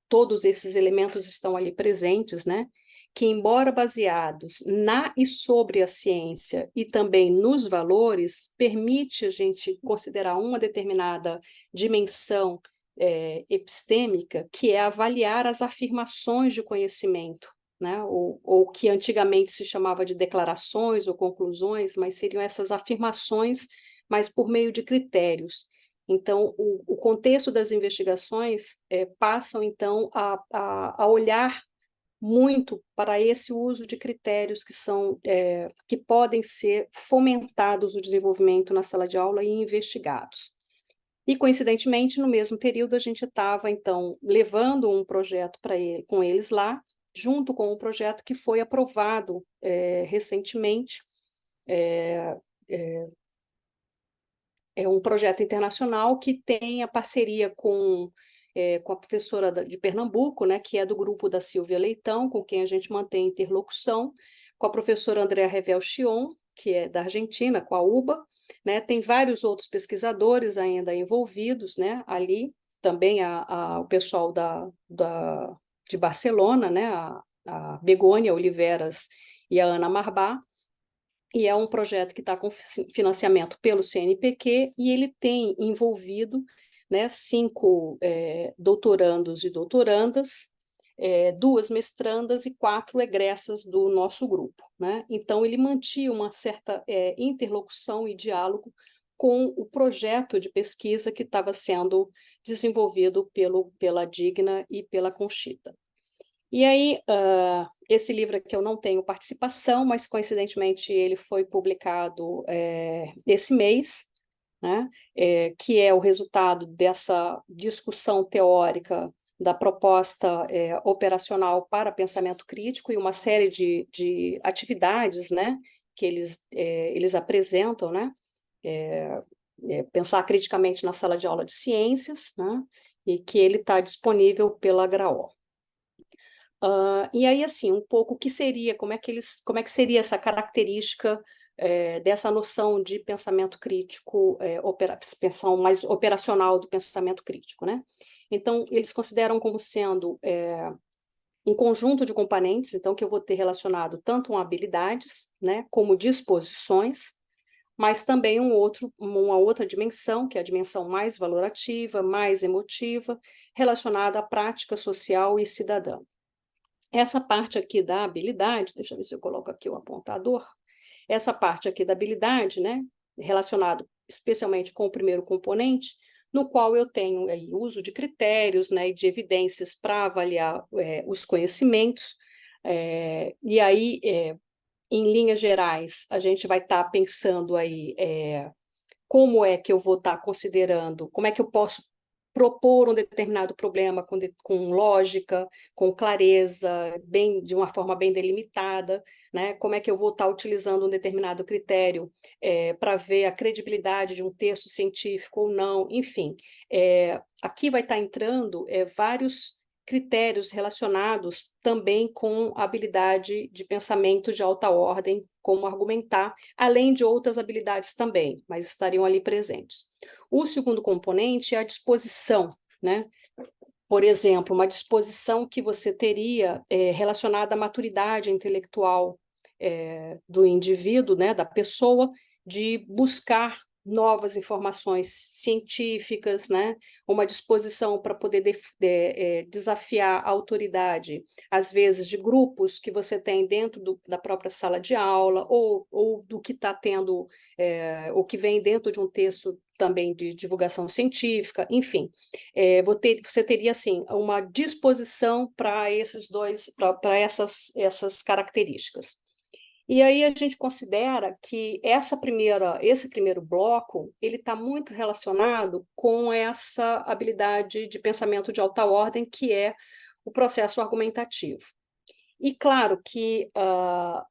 todos esses elementos estão ali presentes, né, que, embora baseados na e sobre a ciência e também nos valores, permite a gente considerar uma determinada dimensão epistêmica, que é avaliar as afirmações de conhecimento, né? ou que antigamente se chamava de declarações ou conclusões, mas seriam essas afirmações, mas por meio de critérios. Então, o contexto das investigações passam, então, a olhar muito para esse uso de critérios que podem ser fomentados o desenvolvimento na sala de aula e investigados. E, coincidentemente, no mesmo período, a gente estava, então, levando um projeto com eles lá, junto com um projeto que foi aprovado recentemente. É um projeto internacional que tem a parceria com a professora de Pernambuco, né, que é do grupo da Silvia Leitão, com quem a gente mantém interlocução, com a professora Andrea Revel Chion, que é da Argentina, com a UBA, né, tem vários outros pesquisadores ainda envolvidos, né, ali, também o pessoal de Barcelona, né, a Begônia Oliveras e a Ana Marbá, e é um projeto que está com financiamento pelo CNPq, e ele tem envolvido, né, 5 doutorandos e doutorandas, 2 mestrandas e 4 egressas do nosso grupo, né? Então, ele mantinha uma certa interlocução e diálogo com o projeto de pesquisa que estava sendo desenvolvido pela Digna e pela Conchita. E aí, esse livro aqui eu não tenho participação, mas, coincidentemente, ele foi publicado esse mês, né, que é o resultado dessa discussão teórica da proposta operacional para pensamento crítico e uma série de atividades, né, que eles apresentam, né, pensar criticamente na sala de aula de ciências, né, e que ele está disponível pela GRAO. E aí, assim, um pouco o que seria, como é que seria essa característica dessa noção de pensamento crítico, pensão mais operacional do pensamento crítico, né? Então, eles consideram como sendo um conjunto de componentes, então, que eu vou ter relacionado tanto com habilidades, né, como disposições, mas também uma outra dimensão, que é a dimensão mais valorativa, mais emotiva, relacionada à prática social e cidadã. Essa parte aqui da habilidade, deixa eu ver se eu coloco aqui o apontador, essa parte aqui da habilidade, né, relacionado especialmente com o primeiro componente, no qual eu tenho aí uso de critérios, né, e de evidências para avaliar os conhecimentos, e aí, em linhas gerais, a gente vai estar pensando aí como é que eu vou estar considerando, como é que eu posso propor um determinado problema com lógica, com clareza, de uma forma bem delimitada, né? Como é que eu vou estar utilizando um determinado critério para ver a credibilidade de um texto científico ou não, enfim. Aqui vai estar entrando vários critérios relacionados também com a habilidade de pensamento de alta ordem, como argumentar, além de outras habilidades também, mas estariam ali presentes. O segundo componente é a disposição, né? Por exemplo, uma disposição que você teria relacionada à maturidade intelectual do indivíduo, né, da pessoa, de buscar novas informações científicas, né? Uma disposição para poder desafiar a autoridade, às vezes de grupos que você tem dentro da própria sala de aula, ou do que está tendo, ou que vem dentro de um texto também de divulgação científica, enfim. Você teria, assim, uma disposição para para essas características. E aí a gente considera que esse primeiro bloco ele está muito relacionado com essa habilidade de pensamento de alta ordem, que é o processo argumentativo. E claro que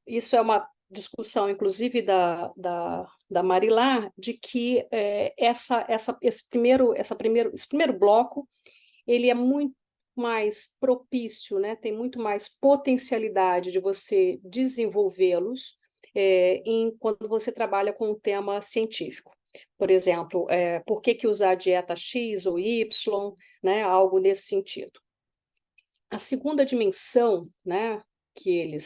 isso é uma discussão, inclusive, da Marilar, de que esse primeiro bloco ele é muito mais propício, né? Tem muito mais potencialidade de você desenvolvê-los quando você trabalha com um tema científico. Por exemplo, por que usar a dieta X ou Y, né? Algo nesse sentido. A segunda dimensão, né, que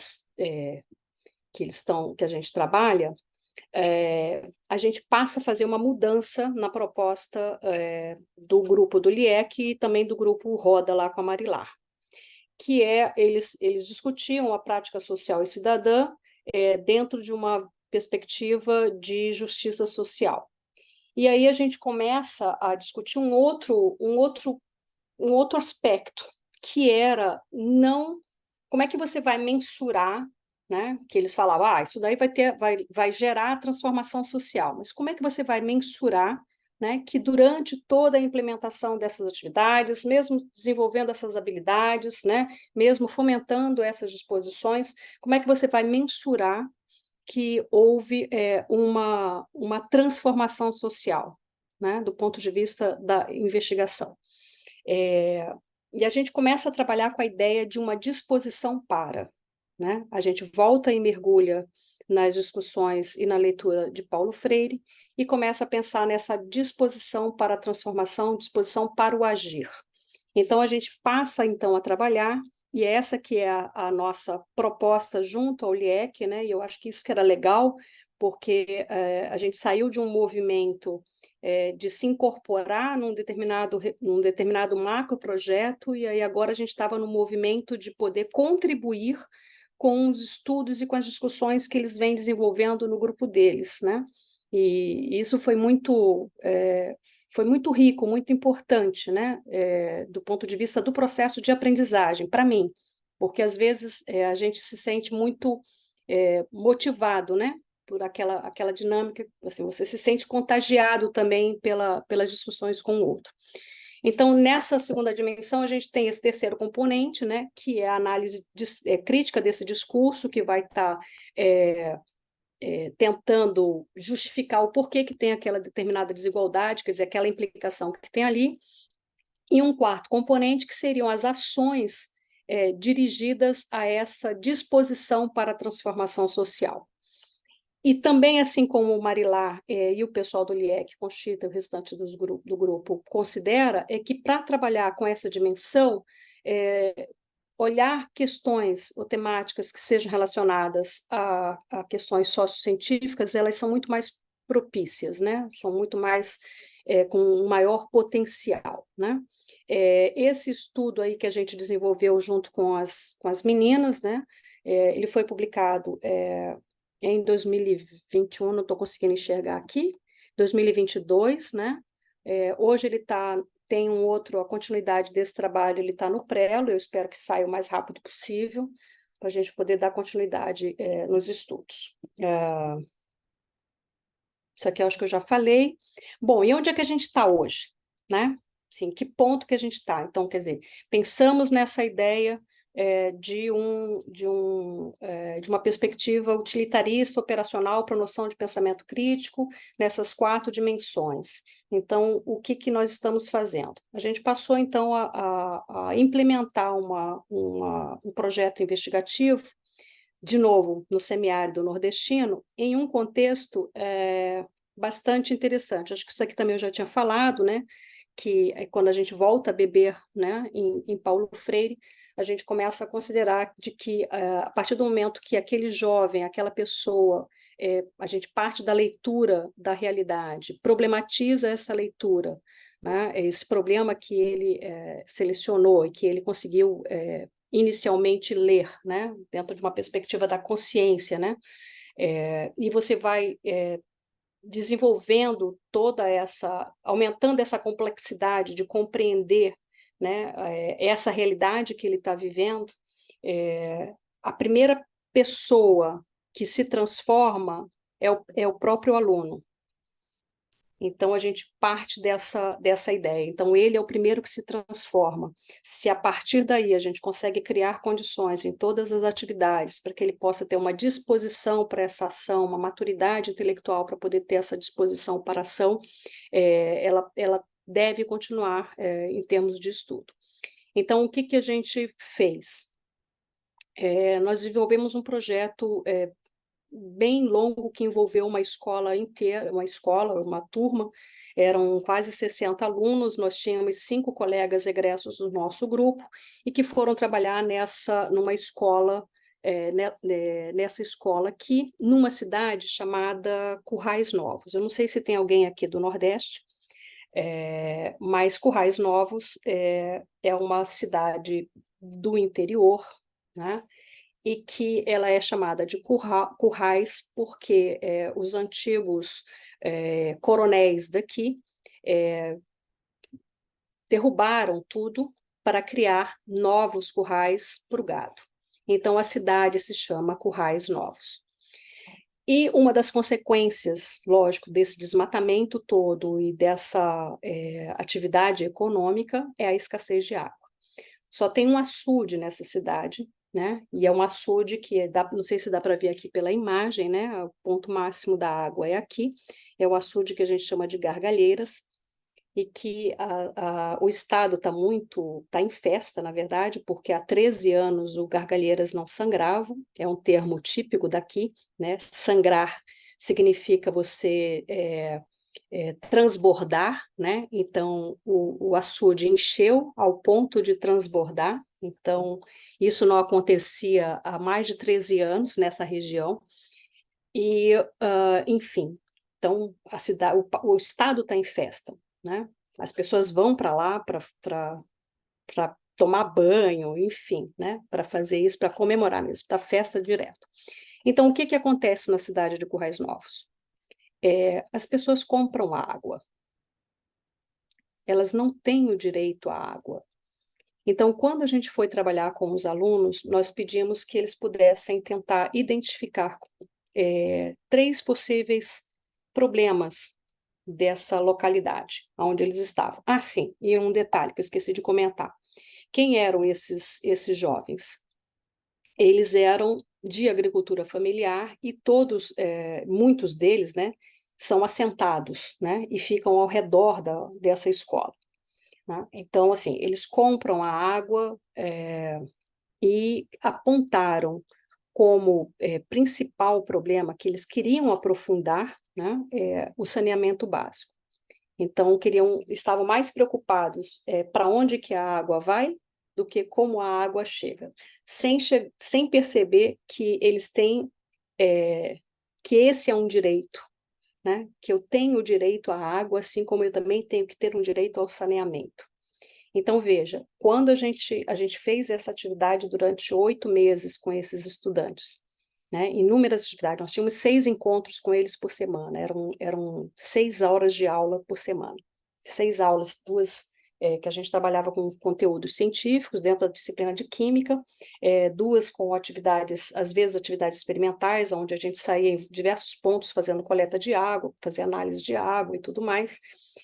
a gente trabalha, a gente passa a fazer uma mudança na proposta do grupo do LIEC e também do grupo Roda lá com a Marilar, que eles discutiam a prática social e cidadã dentro de uma perspectiva de justiça social. E aí a gente começa a discutir um outro aspecto, que era como é que você vai mensurar, né? Que eles falavam, isso daí vai gerar transformação social, mas como é que você vai mensurar, né, que durante toda a implementação dessas atividades, mesmo desenvolvendo essas habilidades, né, mesmo fomentando essas disposições, como é que você vai mensurar que houve uma transformação social, né, do ponto de vista da investigação? E a gente começa a trabalhar com a ideia de uma disposição para, né? A gente volta e mergulha nas discussões e na leitura de Paulo Freire e começa a pensar nessa disposição para a transformação, disposição para o agir. Então, a gente passa, então, a trabalhar, e essa que é a nossa proposta junto ao LIEC, né? E eu acho que isso que era legal, porque a gente saiu de um movimento de se incorporar num determinado macroprojeto, e aí agora a gente estava no movimento de poder contribuir com os estudos e com as discussões que eles vêm desenvolvendo no grupo deles, né? E isso foi muito rico, muito importante, né? Do ponto de vista do processo de aprendizagem, para mim, porque às vezes a gente se sente muito motivado, né? Por aquela dinâmica, assim, você se sente contagiado também pelas discussões com o outro. Então, nessa segunda dimensão, a gente tem esse terceiro componente, né, que é a análise crítica desse discurso, que vai estar tentando justificar o porquê que tem aquela determinada desigualdade, quer dizer, aquela implicação que tem ali, e um quarto componente, que seriam as ações dirigidas a essa disposição para a transformação social. E também, assim como o Marilar e o pessoal do LIEC, que constitui o restante do grupo, considera, é que para trabalhar com essa dimensão, olhar questões ou temáticas que sejam relacionadas a questões sociocientíficas, elas são muito mais propícias, né? São muito mais, com um maior potencial, né? Esse estudo aí que a gente desenvolveu junto com as meninas, né? Ele foi publicado em 2021, não estou conseguindo enxergar aqui, 2022, né? Hoje ele tem a continuidade desse trabalho, ele está no prelo, eu espero que saia o mais rápido possível, para a gente poder dar continuidade nos estudos. Isso aqui eu acho que eu já falei. Bom, e onde é que a gente está hoje, né? Assim, que ponto que a gente está? Então, quer dizer, pensamos nessa ideia de uma perspectiva utilitarista, operacional, para a noção de pensamento crítico, nessas 4 dimensões. Então, o que nós estamos fazendo? A gente passou, então, a implementar um projeto investigativo, de novo, no semiárido nordestino, em um contexto bastante interessante. Acho que isso aqui também eu já tinha falado, né? Que quando a gente volta a beber, né, em Paulo Freire, a gente começa a considerar de que, a partir do momento que aquele jovem, aquela pessoa, a gente parte da leitura da realidade, problematiza essa leitura, né, esse problema que ele selecionou e que ele conseguiu inicialmente ler, né, dentro de uma perspectiva da consciência, né, e você vai desenvolvendo aumentando essa complexidade de compreender, né, essa realidade que ele está vivendo, a primeira pessoa que se transforma é o próprio aluno. Então, a gente parte dessa ideia. Então, ele é o primeiro que se transforma. Se a partir daí a gente consegue criar condições em todas as atividades para que ele possa ter uma disposição para essa ação, uma maturidade intelectual para poder ter essa disposição para a ação, ela deve continuar em termos de estudo. Então, o que a gente fez? Nós desenvolvemos um projeto bem longo que envolveu uma escola inteira, uma turma, eram quase 60 alunos, nós tínhamos 5 colegas egressos do nosso grupo e que foram trabalhar numa escola, nessa escola aqui, numa cidade chamada Currais Novos. Eu não sei se tem alguém aqui do Nordeste, mas Currais Novos é uma cidade do interior, né? E que ela é chamada de currais porque os antigos coronéis daqui derrubaram tudo para criar novos currais para o gado. Então, a cidade se chama Currais Novos. E uma das consequências, lógico, desse desmatamento todo e dessa atividade econômica é a escassez de água. Só tem um açude nessa cidade, né? E é um açude que não sei se dá para ver aqui pela imagem, né? O ponto máximo da água é aqui, é o açude que a gente chama de Gargalheiras, e que o estado está em festa, na verdade, porque há 13 anos o Gargalheiras não sangrava, é um termo típico daqui, né? Sangrar significa você transbordar, né? Então o açude encheu ao ponto de transbordar, então isso não acontecia há mais de 13 anos nessa região, e enfim, então o estado está em festa, né? As pessoas vão para lá para tomar banho, enfim, né? Para fazer isso, para comemorar mesmo, para festa direto. Então, o que acontece na cidade de Currais Novos? As pessoas compram água, elas não têm o direito à água. Então, quando a gente foi trabalhar com os alunos, nós pedimos que eles pudessem tentar identificar 3 possíveis problemas dessa localidade, onde eles estavam. Ah, sim, e um detalhe que eu esqueci de comentar. Quem eram esses jovens? Eles eram de agricultura familiar e muitos deles, né, são assentados, né, e ficam ao redor dessa escola, né? Então, assim, eles compram a água e apontaram como principal problema que eles queriam aprofundar, né, o saneamento básico. Então, estavam mais preocupados para onde que a água vai do que como a água chega, sem perceber que eles têm, que esse é um direito, né? Que eu tenho direito à água, assim como eu também tenho que ter um direito ao saneamento. Então, veja, quando a gente fez essa atividade durante 8 meses com esses estudantes, né? Inúmeras atividades. Nós tínhamos 6 encontros com eles por semana, eram 6 horas de aula por semana. 6 aulas, 2 que a gente trabalhava com conteúdos científicos dentro da disciplina de química, 2 com atividades, às vezes atividades experimentais, onde a gente saía em diversos pontos fazendo coleta de água, fazia análise de água e tudo mais,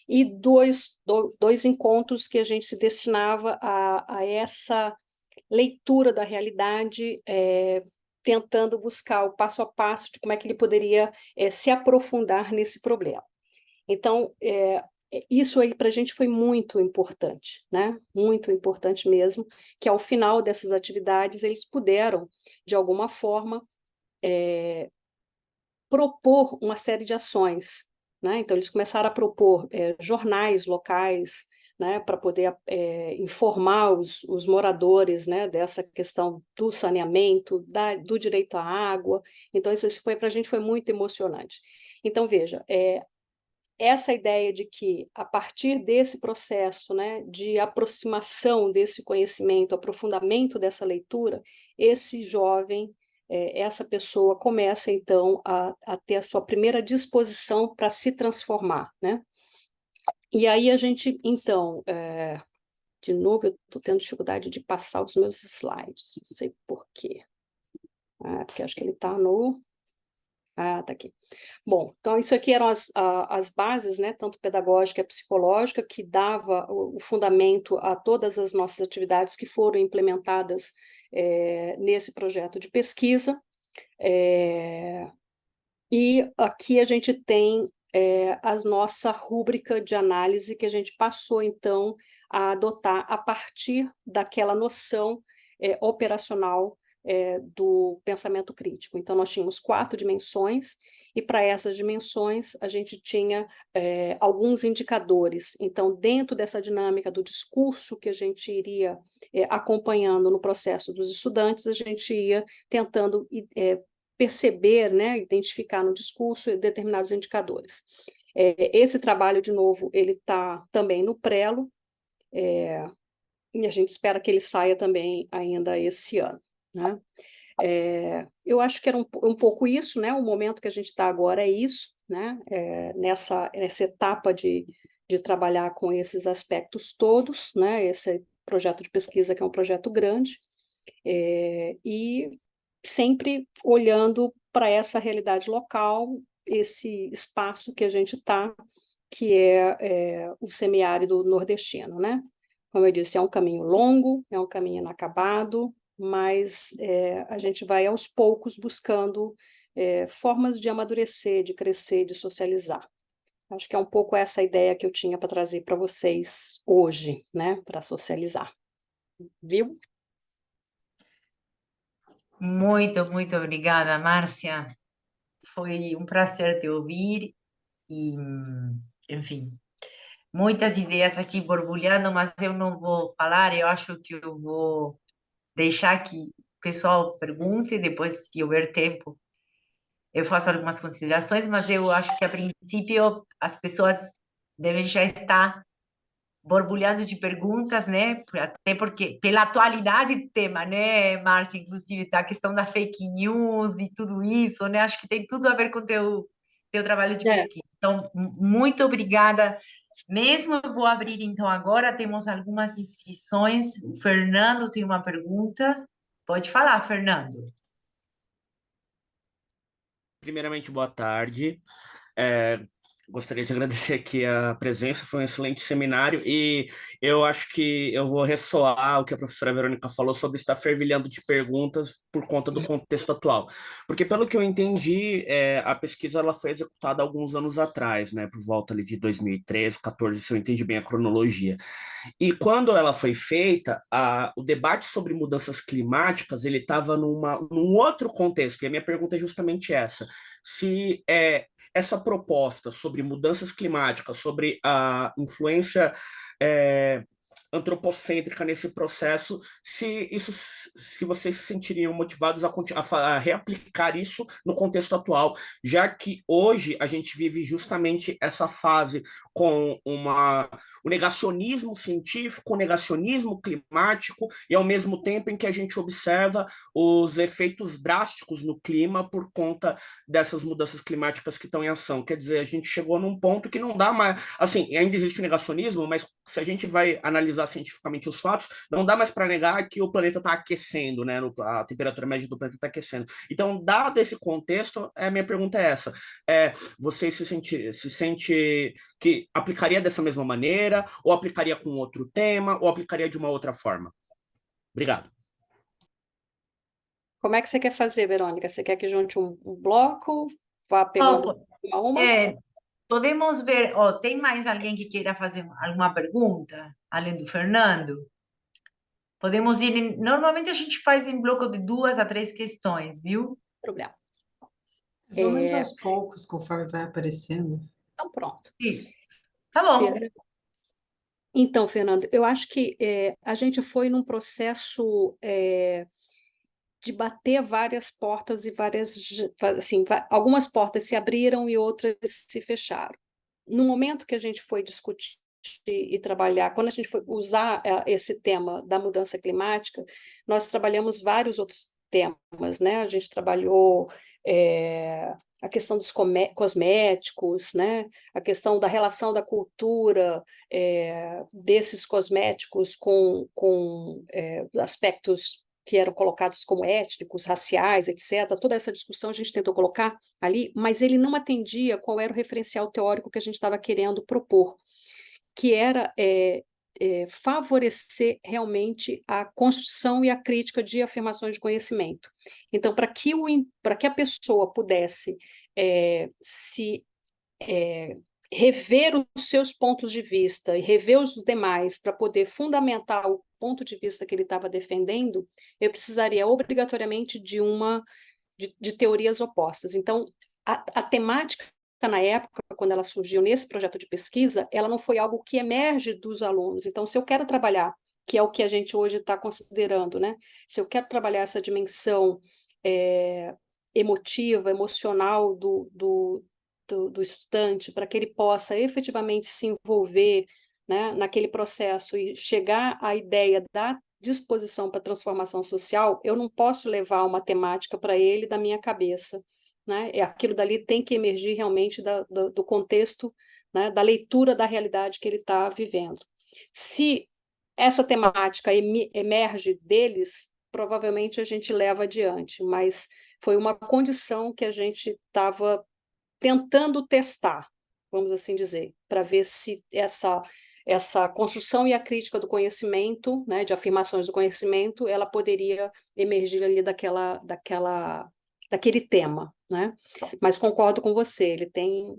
e dois encontros que a gente se destinava a essa leitura da realidade, tentando buscar o passo a passo de como é que ele poderia se aprofundar nesse problema. Então, isso aí para a gente foi muito importante, né? Muito importante mesmo, que ao final dessas atividades eles puderam, de alguma forma, propor uma série de ações, né? Então, eles começaram a propor jornais locais, né, para poder informar os moradores, né, dessa questão do saneamento, do direito à água. Então, isso foi para a gente foi muito emocionante. Então, veja, essa ideia de que, a partir desse processo, né, de aproximação desse conhecimento, aprofundamento dessa leitura, esse jovem, essa pessoa começa, então, a ter a sua primeira disposição para se transformar, né? E aí a gente, então, de novo, eu estou tendo dificuldade de passar os meus slides, não sei por quê. Porque acho que ele está no... tá aqui. Bom, então isso aqui eram as bases, né, tanto pedagógica e psicológica, que dava o fundamento a todas as nossas atividades que foram implementadas nesse projeto de pesquisa. E aqui a gente tem a nossa rúbrica de análise que a gente passou, então, a adotar a partir daquela noção operacional do pensamento crítico. Então, nós tínhamos 4 dimensões, e para essas dimensões a gente tinha alguns indicadores. Então, dentro dessa dinâmica do discurso que a gente iria acompanhando no processo dos estudantes, a gente ia tentando perceber, né, identificar no discurso determinados indicadores. Esse trabalho, de novo, ele está também no Prelo, e a gente espera que ele saia também ainda esse ano, né? Eu acho que era um pouco isso, né? O momento que a gente está agora é isso, né? Nessa etapa de trabalhar com esses aspectos todos, né? Esse projeto de pesquisa que é um projeto grande, e sempre olhando para essa realidade local, esse espaço que a gente está, que é o semiárido nordestino, né? Como eu disse, é um caminho longo, é um caminho inacabado, mas a gente vai aos poucos buscando formas de amadurecer, de crescer, de socializar. Acho que é um pouco essa ideia que eu tinha para trazer para vocês hoje, né? Para socializar. Viu? Muito obrigada, Márcia. Foi um prazer te ouvir e, enfim, muitas ideias aqui borbulhando, mas eu não vou falar, eu acho que eu vou deixar que o pessoal pergunte, depois, se houver tempo, eu faço algumas considerações, mas eu acho que, a princípio, as pessoas devem já estar borbulhando de perguntas, né? Até porque, pela atualidade do tema, né, Márcia, inclusive, tá a questão da fake news e tudo isso, né? Acho que tem tudo a ver com o teu trabalho de pesquisa. Então, muito obrigada mesmo. Eu vou abrir, então, agora. Temos algumas inscrições. O Fernando tem uma pergunta. Pode falar, Fernando. Primeiramente, boa tarde. Gostaria de agradecer aqui a presença, foi um excelente seminário e eu acho que eu vou ressoar o que a professora Verônica falou sobre estar fervilhando de perguntas por conta do contexto atual. Porque, pelo que eu entendi, a pesquisa ela foi executada há alguns anos atrás, né, por volta ali de 2013, 14, se eu entendi bem a cronologia. E quando ela foi feita, o debate sobre mudanças climáticas ele estava num outro contexto, e a minha pergunta é justamente essa. Se essa proposta sobre mudanças climáticas, sobre a influência antropocêntrica nesse processo, se vocês se sentiriam motivados a reaplicar isso no contexto atual, já que hoje a gente vive justamente essa fase com o negacionismo científico, o negacionismo climático, e ao mesmo tempo em que a gente observa os efeitos drásticos no clima por conta dessas mudanças climáticas que estão em ação. Quer dizer, a gente chegou num ponto que não dá mais... Assim, ainda existe o negacionismo, mas se a gente vai analisar cientificamente os fatos, não dá mais para negar que o planeta está aquecendo, né? A temperatura média do planeta está aquecendo. Então, dado esse contexto, a minha pergunta é essa. Você se sente que aplicaria dessa mesma maneira, ou aplicaria com outro tema, ou aplicaria de uma outra forma? Obrigado. Como é que você quer fazer, Verônica? Você quer que junte um bloco? Vá pegando uma a uma? Podemos ver, tem mais alguém que queira fazer alguma pergunta, além do Fernando? Podemos ir, normalmente a gente faz em bloco de 2 a 3 questões, viu? Problema. Vamos indo aos poucos, conforme vai aparecendo. Então, pronto. Isso. Tá bom. Então, Fernando, eu acho que a gente foi num processo de bater várias portas e algumas portas se abriram e outras se fecharam. No momento que a gente foi discutir e trabalhar, quando a gente foi usar esse tema da mudança climática, nós trabalhamos vários outros temas, né? A gente trabalhou a questão dos cosméticos, né? A questão da relação da cultura desses cosméticos com aspectos que eram colocados como étnicos, raciais, etc. Toda essa discussão a gente tentou colocar ali, mas ele não atendia qual era o referencial teórico que a gente estava querendo propor, que era favorecer realmente a construção e a crítica de afirmações de conhecimento. Então, para que a pessoa pudesse rever os seus pontos de vista e rever os demais para poder fundamentar o ponto de vista que ele estava defendendo, eu precisaria obrigatoriamente de teorias opostas. Então, a temática na época, quando ela surgiu nesse projeto de pesquisa, ela não foi algo que emerge dos alunos. Então, se eu quero trabalhar, que é o que a gente hoje está considerando, né? Se eu quero trabalhar essa dimensão emotiva, emocional do estudante, para que ele possa efetivamente se envolver, né, naquele processo e chegar à ideia da disposição para a transformação social, eu não posso levar uma temática para ele da minha cabeça, né? Aquilo dali tem que emergir realmente do contexto, né, da leitura da realidade que ele está vivendo. Se essa temática emerge deles, provavelmente a gente leva adiante, mas foi uma condição que a gente estava tentando testar, vamos assim dizer, para ver se essa construção e a crítica do conhecimento, né, de afirmações do conhecimento, ela poderia emergir ali daquele tema, né? Mas concordo com você,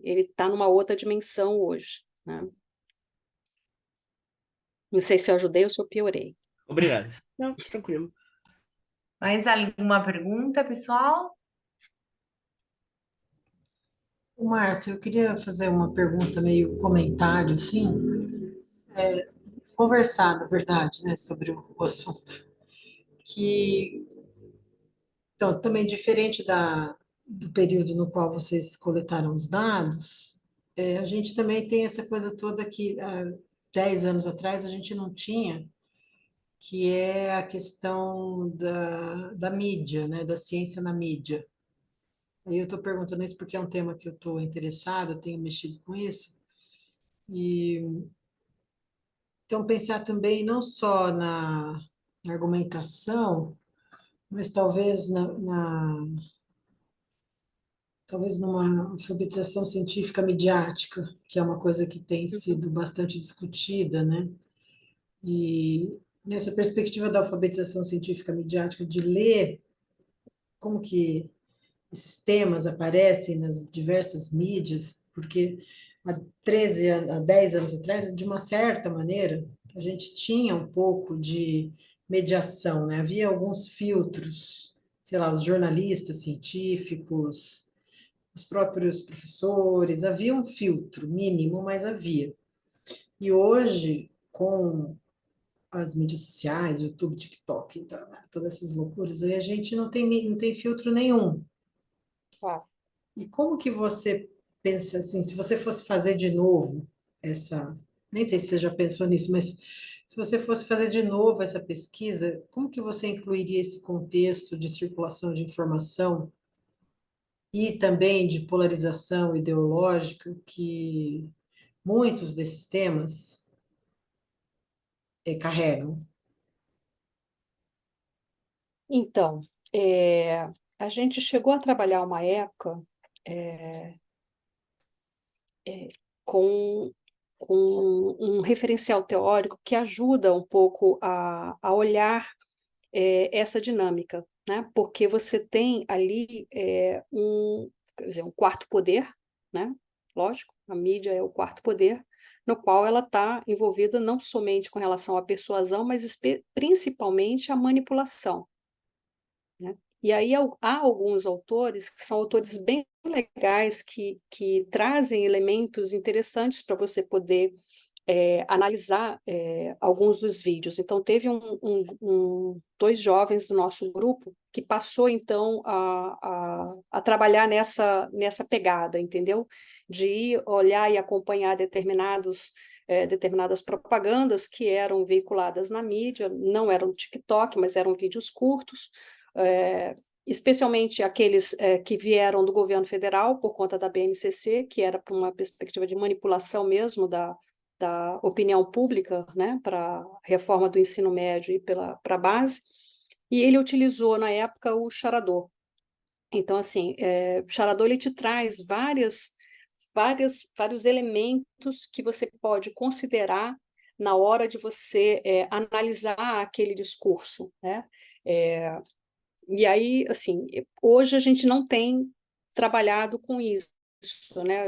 ele está numa outra dimensão hoje, né? Não sei se eu ajudei ou se eu piorei. Obrigado. Não, tranquilo. Mais alguma pergunta, pessoal? Márcia, eu queria fazer uma pergunta, meio comentário, assim, conversar, na verdade, né, sobre o assunto. Então, também diferente do período no qual vocês coletaram os dados, a gente também tem essa coisa toda que há 10 anos atrás a gente não tinha, que é a questão da mídia, né, da ciência na mídia. Aí eu estou perguntando isso porque é um tema que eu estou interessado, eu tenho mexido com isso. E então pensar também não só na argumentação, mas talvez numa alfabetização científica midiática, que é uma coisa que tem sido bastante discutida, né? E nessa perspectiva da alfabetização científica midiática, de ler como que esses temas aparecem nas diversas mídias, porque há 10 anos atrás, de uma certa maneira, a gente tinha um pouco de mediação, né? Havia alguns filtros, sei lá, os jornalistas científicos, os próprios professores, havia um filtro mínimo, mas havia. E hoje, com as mídias sociais, YouTube, TikTok, então, né, todas essas loucuras, aí a gente não tem filtro nenhum. Claro. E como que você pensa assim, se você fosse fazer de novo essa, nem sei se você já pensou nisso, mas se você fosse fazer de novo essa pesquisa, como que você incluiria esse contexto de circulação de informação e também de polarização ideológica que muitos desses temas carregam? Então, a gente chegou a trabalhar uma época é, com, com um referencial teórico que ajuda um pouco a olhar essa dinâmica, né? Porque você tem ali quer dizer, um quarto poder, né? Lógico, a mídia é o quarto poder, no qual ela está envolvida não somente com relação à persuasão, mas principalmente à manipulação, né? E aí há alguns autores que são autores bem legais que trazem elementos interessantes para você poder analisar alguns dos vídeos. Então, teve dois jovens do nosso grupo que passou, então, a trabalhar nessa pegada, entendeu? De ir olhar e acompanhar determinadas propagandas que eram veiculadas na mídia, não eram no TikTok, mas eram vídeos curtos, especialmente aqueles que vieram do governo federal por conta da BNCC, que era para uma perspectiva de manipulação mesmo da opinião pública, né, para a reforma do ensino médio e para a base, e ele utilizou, na época, o charador. Então, assim, o charador ele te traz vários elementos que você pode considerar na hora de você analisar aquele discurso, né? E aí, assim, hoje a gente não tem trabalhado com isso, né?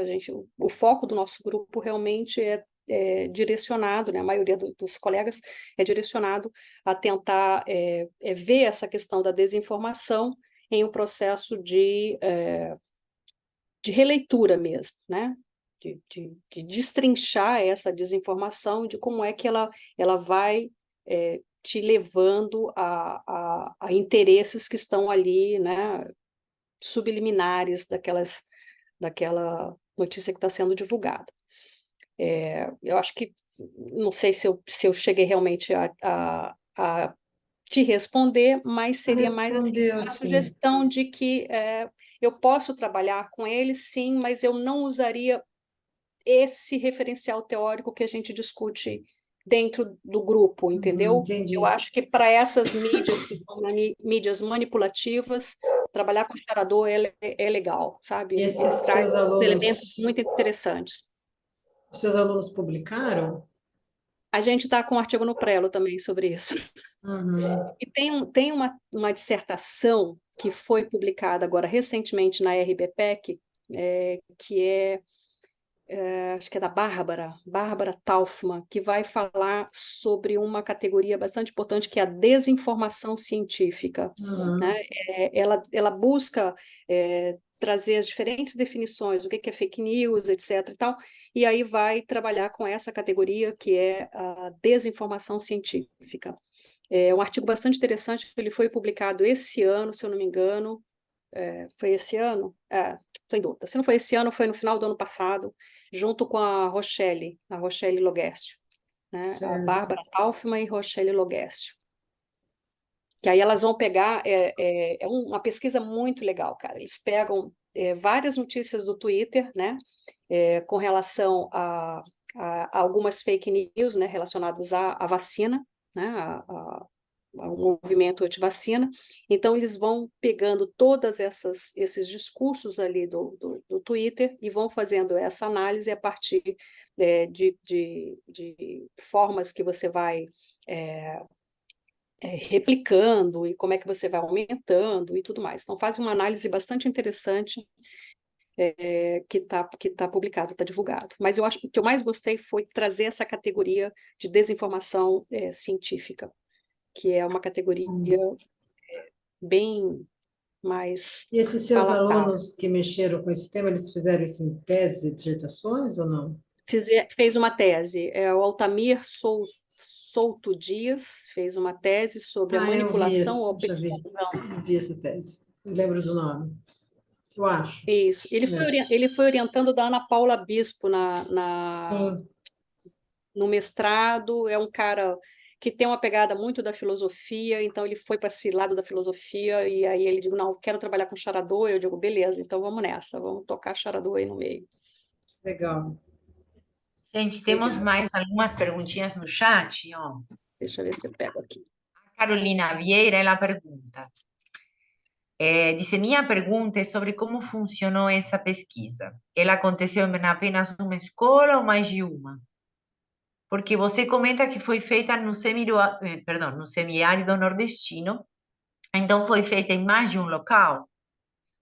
O foco do nosso grupo realmente é direcionado, né? A maioria dos colegas é direcionado a tentar ver essa questão da desinformação em um processo de releitura mesmo, né? De destrinchar essa desinformação, de como é que ela vai te levando a interesses que estão ali, né? Subliminares daquela notícia que está sendo divulgada. Eu acho que, não sei se eu cheguei realmente a te responder, mas seria mais assim, Respondeu, uma sim. sugestão de que eu posso trabalhar com ele, sim, mas eu não usaria esse referencial teórico que a gente discute dentro do grupo, entendeu? Eu Entendi. acho que para essas mídias que são mídias manipulativas, trabalhar com o gerador é legal, sabe? E Ele esses traz seus elementos alunos, muito interessantes. os seus alunos publicaram? A gente está com um artigo no Prelo também sobre isso. Uhum. E tem uma dissertação que foi publicada agora recentemente na RBPEC, que acho que é da Bárbara Taufman, que vai falar sobre uma categoria bastante importante, que é a desinformação científica, Uhum. né? Ela busca trazer as diferentes definições, o que é fake news, etc. e tal, e aí vai trabalhar com essa categoria, que é a desinformação científica. É um artigo bastante interessante, ele foi publicado esse ano, se eu não me engano. Foi esse ano? Estou em dúvida. Se não foi esse ano, foi no final do ano passado, junto com a Rochelle Logécio, né? A Certo. Bárbara Kaufmann e Rochelle Logécio. Que aí elas vão pegar, uma pesquisa muito legal, cara. Eles pegam várias notícias do Twitter, né? Com relação a algumas fake news, né? Relacionadas à vacina, né? Um movimento anti-vacina. Então, eles vão pegando todos esses discursos ali do Twitter e vão fazendo essa análise a partir de formas que você vai replicando e como é que você vai aumentando e tudo mais. Então, faz uma análise bastante interessante que tá publicado, está divulgado. Mas eu acho que o que eu mais gostei foi trazer essa categoria de desinformação científica, que é uma categoria bem mais E esses seus palatável. alunos que mexeram com esse tema, eles fizeram isso em teses e dissertações ou não? Fez uma tese, o Altamir Souto Dias, fez uma tese sobre a Ah, eu vi manipulação esse, ou já vi. persuasão. Eu vi essa tese. Eu lembro do nome. Eu acho. Isso. Ele foi orientando da Ana Paula Bispo Sim. no mestrado. É um cara que tem uma pegada muito da filosofia, então ele foi para esse lado da filosofia, e aí ele digo, não, quero trabalhar com charador, eu digo, beleza, então vamos nessa, vamos tocar charador aí no meio. Legal. Gente, temos Obrigada. mais algumas perguntinhas no chat, ó. Deixa eu ver se eu pego aqui. Carolina Vieira, ela pergunta. Dice, minha pergunta é sobre como funcionou essa pesquisa. Ela aconteceu em apenas uma escola ou mais de uma? Porque você comenta que foi feita no semiárido nordestino, então foi feita em mais de um local.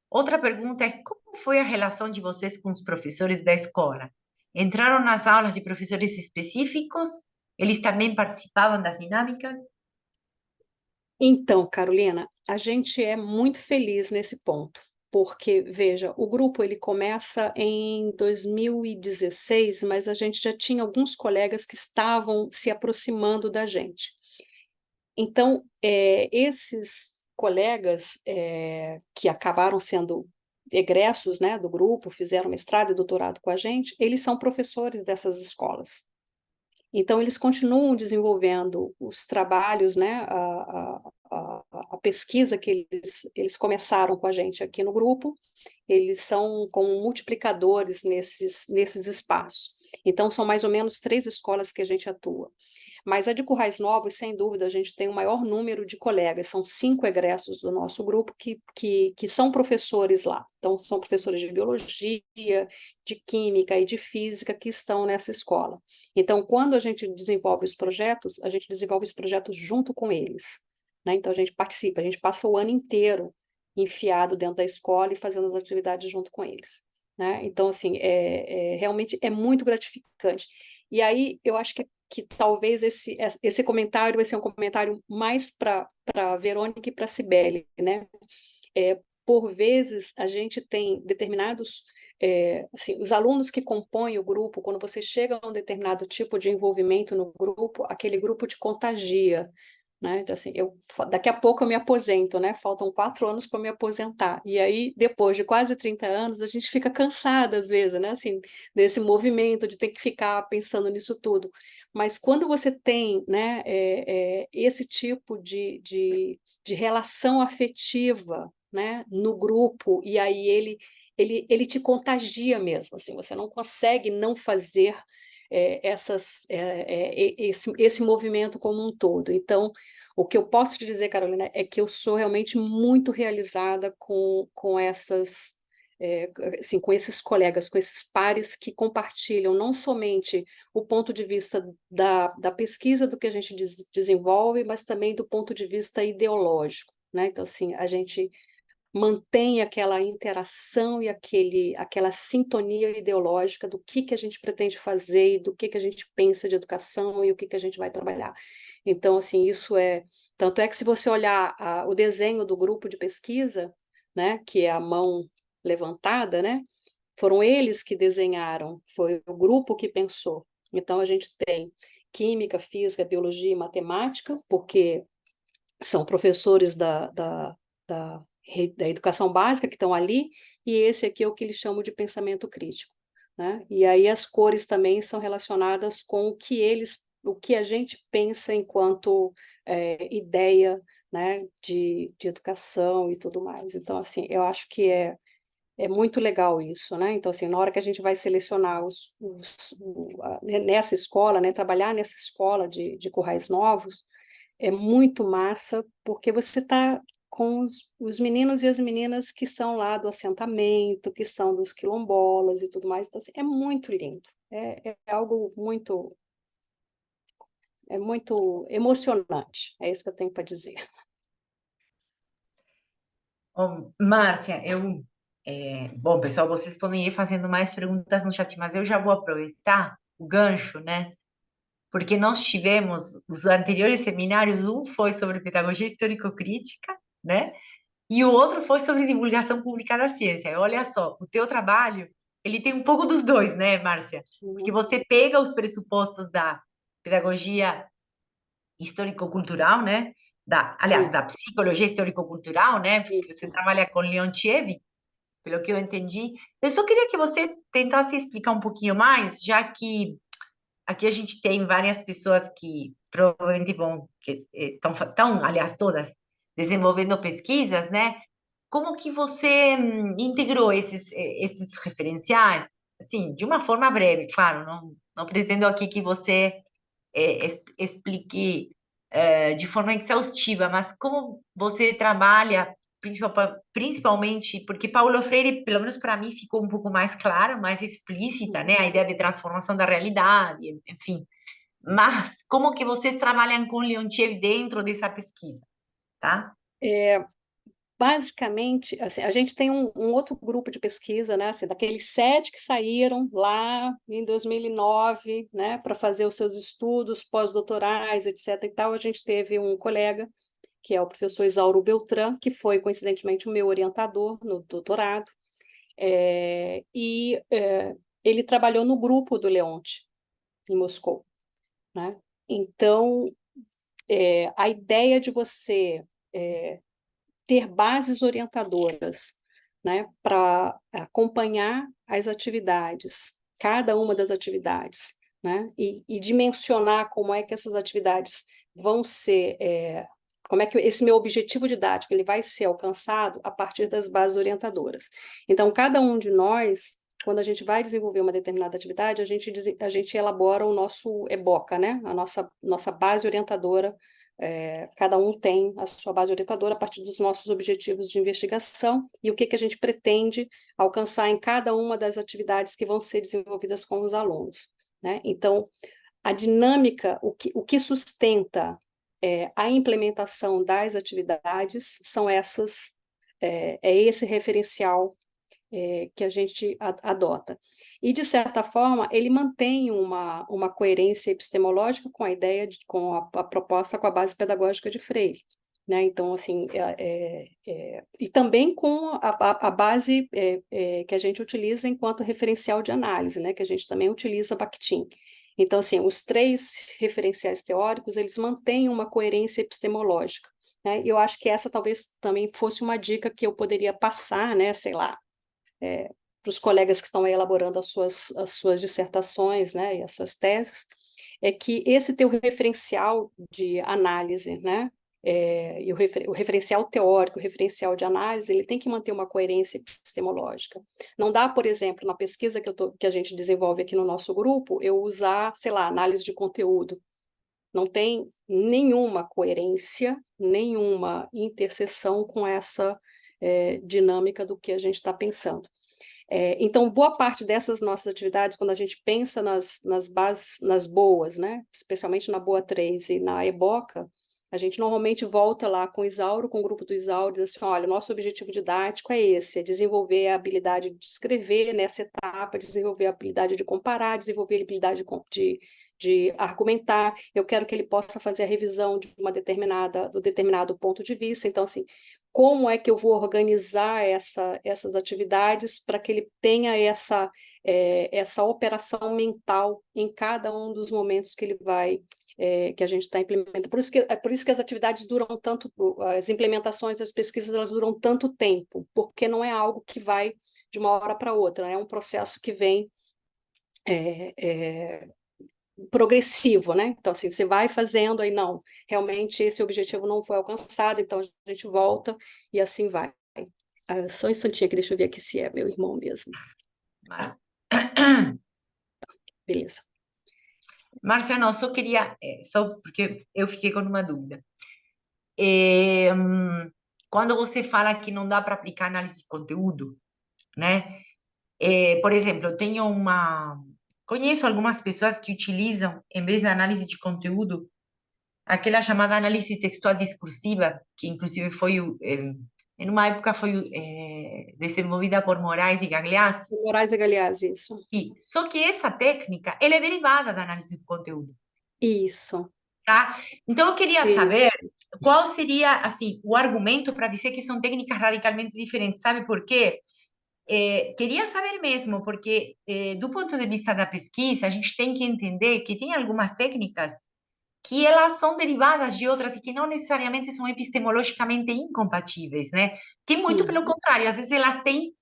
Outra pergunta é como foi a relação de vocês com os professores da escola? Entraram nas aulas de professores específicos? Eles também participavam das dinâmicas? Então, Carolina, a gente é muito feliz nesse ponto, porque, veja, o grupo ele começa em 2016, mas a gente já tinha alguns colegas que estavam se aproximando da gente. Então, esses colegas que acabaram sendo egressos, né, do grupo, fizeram mestrado e doutorado com a gente, eles são professores dessas escolas. Então, eles continuam desenvolvendo os trabalhos, né, a pesquisa que eles começaram com a gente aqui no grupo, eles são como multiplicadores nesses espaços. Então, são mais ou menos 3 escolas que a gente atua. Mas a de Currais Novos, sem dúvida, a gente tem o maior número de colegas, são 5 egressos do nosso grupo que são professores lá. Então, são professores de biologia, de química e de física que estão nessa escola. Então, quando a gente desenvolve os projetos junto com eles, né? Então, a gente participa, a gente passa o ano inteiro enfiado dentro da escola e fazendo as atividades junto com eles, né? Então, assim, realmente é muito gratificante. E aí, eu acho que talvez esse comentário vai ser um comentário mais para a Verônica e para a Cibele, né? Por vezes, a gente tem determinados... assim, os alunos que compõem o grupo, quando você chega a um determinado tipo de envolvimento no grupo, aquele grupo te contagia, né? Então, assim, daqui a pouco eu me aposento, né? Faltam 4 anos para me aposentar. E aí, depois de quase 30 anos, a gente fica cansada às vezes, né? Assim, desse movimento de ter que ficar pensando nisso tudo. Mas quando você tem, né, esse tipo de relação afetiva, né, no grupo, e aí ele te contagia mesmo, assim, você não consegue não fazer esse movimento como um todo. Então, o que eu posso te dizer, Carolina, é que eu sou realmente muito realizada com assim, com esses colegas, com esses pares que compartilham não somente o ponto de vista da pesquisa do que a gente desenvolve, mas também do ponto de vista ideológico, né? Então, assim, a gente mantém aquela interação e aquela sintonia ideológica do que a gente pretende fazer e do que a gente pensa de educação e o que a gente vai trabalhar. Então, assim, tanto é que se você olhar o desenho do grupo de pesquisa, né, que é a mão levantada, né, foram eles que desenharam, foi o grupo que pensou. Então, a gente tem química, física, biologia e matemática, porque são professores da educação básica que estão ali, e esse aqui é o que eles chamam de pensamento crítico, né? E aí as cores também são relacionadas com o que a gente pensa enquanto ideia, né, de educação e tudo mais. Então, assim, eu acho que é muito legal isso, né? Então, assim, na hora que a gente vai selecionar nessa escola, né, trabalhar nessa escola de Currais Novos, é muito massa, porque você está com os meninos e as meninas que são lá do assentamento, que são dos quilombolas e tudo mais. Então, assim, é muito lindo. É algo muito emocionante. É isso que eu tenho para dizer. Márcia, bom, pessoal, vocês podem ir fazendo mais perguntas no chat, mas eu já vou aproveitar o gancho, né? Porque nós tivemos os anteriores seminários, um foi sobre pedagogia histórico-crítica, né? E o outro foi sobre divulgação pública da ciência. E olha só, o teu trabalho, ele tem um pouco dos dois, né, Márcia? Porque você pega os pressupostos da pedagogia histórico-cultural, né? Aliás, da psicologia histórico-cultural, né? Porque você trabalha com Leontiev, pelo que eu entendi. Eu só queria que você tentasse explicar um pouquinho mais, já que aqui a gente tem várias pessoas que provavelmente que estão, aliás, todas, desenvolvendo pesquisas, né? Como que você integrou esses referenciais? Assim, de uma forma breve, claro, não pretendo aqui que você explique de forma exaustiva, mas como você trabalha, principalmente, porque Paulo Freire, pelo menos para mim, ficou um pouco mais clara, mais explícita, né? A ideia de transformação da realidade, enfim. Mas como que vocês trabalham com Leontiev dentro dessa pesquisa, tá? Basicamente, assim, a gente tem um outro grupo de pesquisa, né, assim, daqueles 7 que saíram lá em 2009, né, para fazer os seus estudos pós-doutorais, etc. e tal. A gente teve um colega, que é o professor Isauro Beltrán, que foi, coincidentemente, o meu orientador no doutorado, ele trabalhou no grupo do Leonte, em Moscou, né? Então, a ideia de você ter bases orientadoras, né, para acompanhar as atividades, cada uma das atividades, né, e dimensionar como é que essas atividades vão ser, como é que esse meu objetivo didático ele vai ser alcançado a partir das bases orientadoras. Então, cada um de nós, quando a gente vai desenvolver uma determinada atividade, a gente elabora o nosso EBOCA, né, a nossa base orientadora. Cada um tem a sua base orientadora a partir dos nossos objetivos de investigação e o que a gente pretende alcançar em cada uma das atividades que vão ser desenvolvidas com os alunos, né? Então, a dinâmica, o que sustenta a implementação das atividades são esse referencial que a gente adota. E, de certa forma, ele mantém uma coerência epistemológica com a ideia, com a proposta, com a base pedagógica de Freire, né? Então, assim, e também com a base que a gente utiliza enquanto referencial de análise, né? Que a gente também utiliza Bakhtin. Então, assim, os 3 referenciais teóricos, eles mantêm uma coerência epistemológica, né? E eu acho que essa talvez também fosse uma dica que eu poderia passar, né? Sei lá, para os colegas que estão aí elaborando as suas dissertações, né, e as suas teses, é que esse teu referencial de análise, né, e o referencial teórico, o referencial de análise, ele tem que manter uma coerência epistemológica. Não dá, por exemplo, na pesquisa que a gente desenvolve aqui no nosso grupo, eu usar, sei lá, análise de conteúdo. Não tem nenhuma coerência, nenhuma interseção com essa dinâmica do que a gente está pensando. Então, boa parte dessas nossas atividades, quando a gente pensa nas bases, nas boas, né, especialmente na Boa 3 e na EBOCA, a gente normalmente volta lá com o Isauro, com o grupo do Isauro, e diz assim, olha, o nosso objetivo didático é esse, é desenvolver a habilidade de escrever nessa etapa, desenvolver a habilidade de comparar, desenvolver a habilidade de argumentar, eu quero que ele possa fazer a revisão de do determinado ponto de vista. Então, assim, como é que eu vou organizar essas atividades para que ele tenha essa operação mental em cada um dos momentos que ele vai, que a gente está implementando. Por isso que as atividades duram tanto, as implementações, as pesquisas, elas duram tanto tempo, porque não é algo que vai de uma hora para outra, é um processo que vem progressivo, né? Então, assim, você vai fazendo, aí não, realmente esse objetivo não foi alcançado, então a gente volta e assim vai. Só um instantinho aqui, deixa eu ver aqui se é meu irmão mesmo. Beleza. Márcia, não, só queria, só porque eu fiquei com uma dúvida. Quando você fala que não dá para aplicar análise de conteúdo, né? Por exemplo, conheço algumas pessoas que utilizam, em vez da análise de conteúdo, aquela chamada análise textual discursiva, que inclusive em uma época foi desenvolvida por Moraes e Gagliasso. Moraes e Gagliasso, isso. Só que essa técnica, ela é derivada da análise de conteúdo. Isso. Tá? Então, eu queria saber qual seria, assim, o argumento para dizer que são técnicas radicalmente diferentes. Sabe por quê? Queria saber mesmo, porque do ponto de vista da pesquisa, a gente tem que entender que tem algumas técnicas que elas são derivadas de outras e que não necessariamente são epistemologicamente incompatíveis, né? Que muito pelo contrário, às vezes elas têm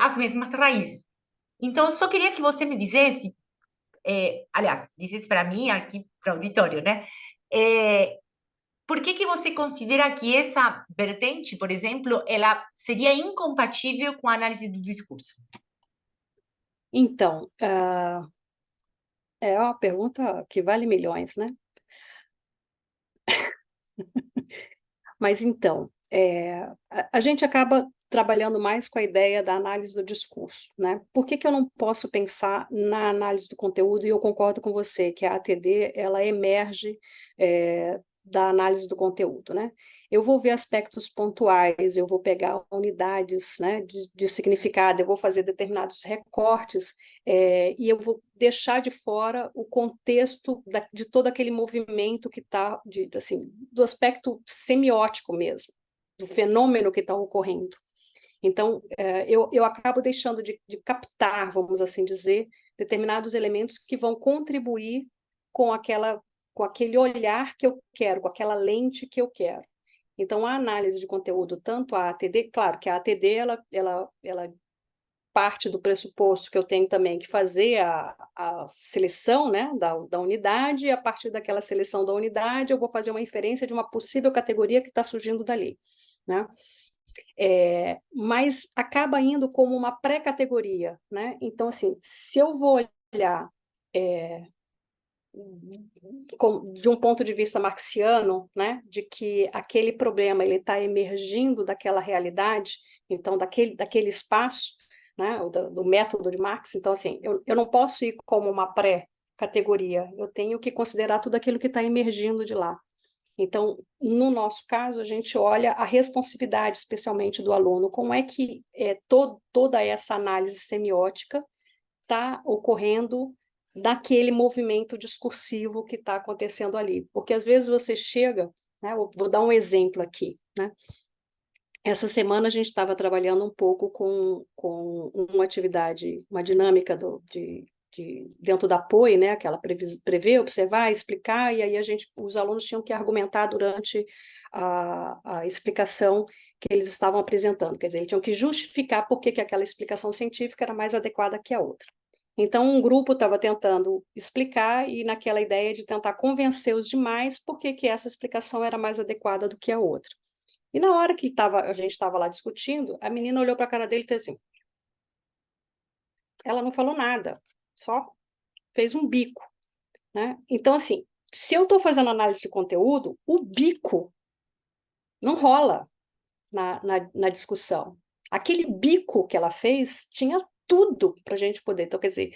as mesmas raízes. Então, eu só queria que você me dissesse, aliás, dissesse para mim, aqui para o auditório, né? Por que você considera que essa vertente, por exemplo, ela seria incompatível com a análise do discurso? Então, é uma pergunta que vale milhões, né? Mas então, a gente acaba trabalhando mais com a ideia da análise do discurso, né? Por que eu não posso pensar na análise do conteúdo? E eu concordo com você que a ATD ela emerge da análise do conteúdo, né? Eu vou ver aspectos pontuais, eu vou pegar unidades, né, de significado, eu vou fazer determinados recortes e eu vou deixar de fora o contexto de todo aquele movimento que está, assim, do aspecto semiótico mesmo, do fenômeno que está ocorrendo. Então, eu acabo deixando de captar, vamos assim dizer, determinados elementos que vão contribuir com aquele olhar que eu quero, com aquela lente que eu quero. Então, a análise de conteúdo, tanto a ATD, claro que a ATD, ela parte do pressuposto que eu tenho também que fazer a seleção, né, da unidade, e a partir daquela seleção da unidade eu vou fazer uma inferência de uma possível categoria que está surgindo dali, né? Mas acaba indo como uma pré-categoria, né? Então, assim, se eu vou olhar de um ponto de vista marxiano, né, de que aquele problema ele está emergindo daquela realidade, então daquele espaço, né, do método de Marx, então assim, eu não posso ir como uma pré-categoria, eu tenho que considerar tudo aquilo que está emergindo de lá. Então, no nosso caso, a gente olha a responsividade, especialmente do aluno, como é que toda essa análise semiótica está ocorrendo daquele movimento discursivo que está acontecendo ali. Porque às vezes você chega, né, vou dar um exemplo aqui, né? Essa semana a gente estava trabalhando um pouco com uma atividade, uma dinâmica dentro da POI, né, aquela prever, observar, explicar, e aí os alunos tinham que argumentar durante a explicação que eles estavam apresentando, quer dizer, eles tinham que justificar por que aquela explicação científica era mais adequada que a outra. Então, um grupo estava tentando explicar e naquela ideia de tentar convencer os demais por que essa explicação era mais adequada do que a outra. E na hora que a gente estava lá discutindo, a menina olhou para a cara dele e fez assim. Ela não falou nada, só fez um bico, né? Então, assim, se eu estou fazendo análise de conteúdo, o bico não rola na discussão. Aquele bico que ela fez tinha tudo para a gente poder. Então, quer dizer,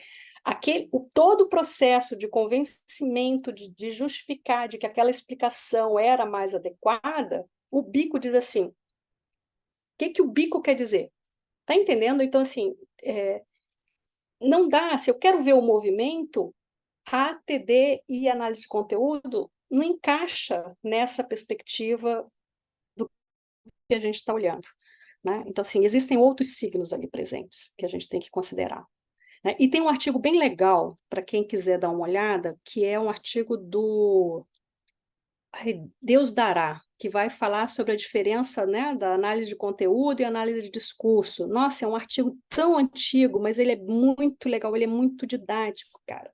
todo o processo de convencimento, de justificar de que aquela explicação era mais adequada, o bico diz assim. O que o bico quer dizer? Tá entendendo? Então, assim, não dá. Se eu quero ver o movimento, a ATD e análise de conteúdo não encaixa nessa perspectiva do que a gente está olhando, né? Então, assim, existem outros signos ali presentes que a gente tem que considerar, né? E tem um artigo bem legal, para quem quiser dar uma olhada, que é um artigo do Deus Dará, que vai falar sobre a diferença, né, da análise de conteúdo e análise de discurso. Nossa, é um artigo tão antigo, mas ele é muito legal, ele é muito didático, cara.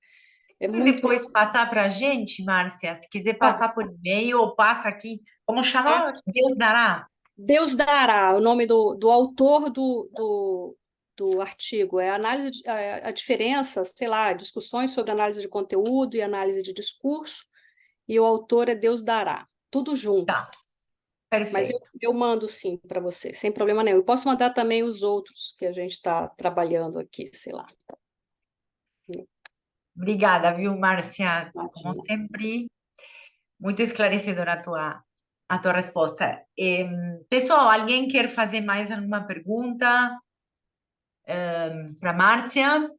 Depois passar para a gente, Márcia, se quiser passar por e-mail ou passa aqui, como chama? Deus Dará? Deus Dará, o nome do autor do artigo, é a diferença, sei lá, discussões sobre análise de conteúdo e análise de discurso, e o autor é Deus Dará, tudo junto. Tá, perfeito. Mas eu mando sim para você, sem problema nenhum. Eu posso mandar também os outros que a gente está trabalhando aqui, sei lá. Obrigada, viu, Márcia? Imagina. Como sempre, muito esclarecedora a tua resposta. Pessoal, alguém quer fazer mais alguma pergunta para Márcia?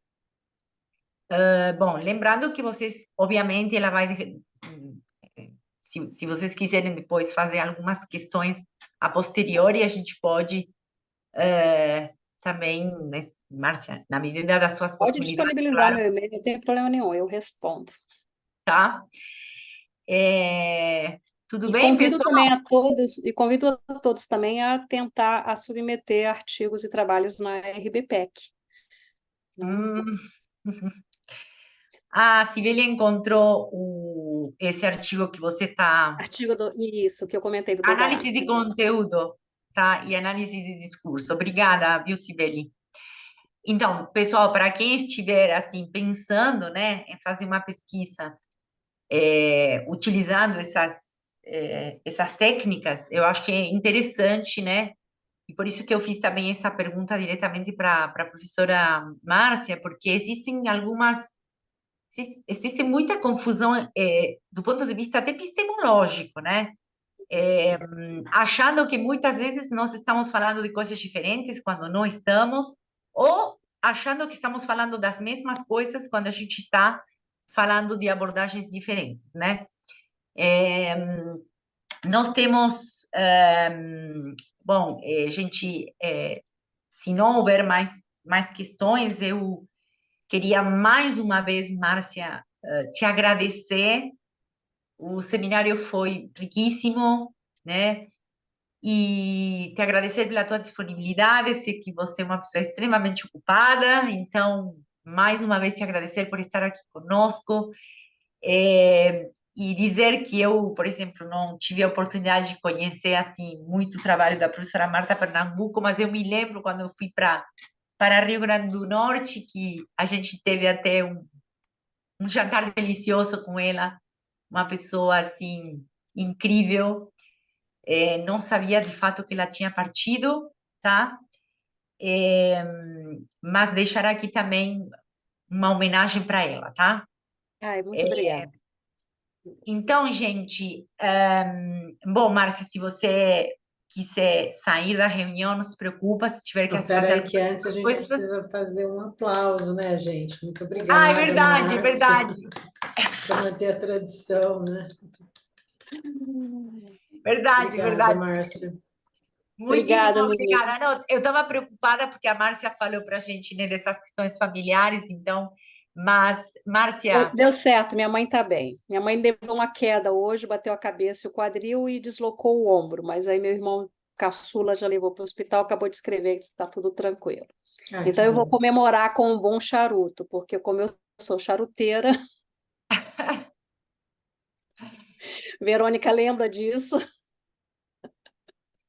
Bom, lembrando que vocês, obviamente, ela vai... Se vocês quiserem depois fazer algumas questões a posteriori, a gente pode também, né, Márcia, na medida das suas Pode possibilidades, disponibilizar claro, meu e-mail, não tem problema nenhum, eu respondo. tá? Tudo E bem, convido pessoal? também a todos, e convido a todos também a tentar a submeter artigos e trabalhos na RBPEC, né? Hum. Ah, Sibeli encontrou esse artigo que você está... Isso, que eu comentei do Análise doutorado. de conteúdo, tá? E análise de discurso. Obrigada, viu, Sibeli? Então, pessoal, para quem estiver, assim, pensando, né, em fazer uma pesquisa utilizando essas técnicas, eu acho que é interessante, né? E por isso que eu fiz também essa pergunta diretamente para a professora Márcia, porque existe muita confusão do ponto de vista até epistemológico, né? Achando que muitas vezes nós estamos falando de coisas diferentes quando não estamos, ou achando que estamos falando das mesmas coisas quando a gente está falando de abordagens diferentes, né? Nós temos, bom, gente, se não houver mais questões, eu queria mais uma vez, Márcia, te agradecer. O seminário foi riquíssimo, né? E te agradecer pela tua disponibilidade. Sei que você é uma pessoa extremamente ocupada, então, mais uma vez, te agradecer por estar aqui conosco. E dizer que eu, por exemplo, não tive a oportunidade de conhecer assim muito o trabalho da professora Marta Pernambuco, mas eu me lembro quando eu fui para Rio Grande do Norte, que a gente teve até um jantar delicioso com ela, uma pessoa assim incrível. Não sabia de fato que ela tinha partido, tá? Mas deixar aqui também uma homenagem para ela, tá? Ai, muito obrigada. Então, gente, bom, Márcia, se você quiser sair da reunião, não se preocupa, se tiver que Espera fazer aí que algumas antes a outras gente coisas. precisa fazer um aplauso, né, gente? Muito Ah, é obrigada, verdade, é Márcia, verdade, para manter a tradição, né? verdade, Obrigada, verdade. Márcia. Muitíssimo Obrigada, obrigada. meninas. Não, eu estava preocupada porque a Márcia falou para a gente, né, dessas questões familiares, então, mas, Márcia, Deu certo, minha mãe está bem. Minha mãe levou uma queda hoje, bateu a cabeça e o quadril e deslocou o ombro, mas aí meu irmão caçula já levou para o hospital, acabou de escrever que está tudo tranquilo. Ah, que Então eu vou bom. comemorar com um bom charuto, porque como eu sou charuteira, Verônica lembra disso.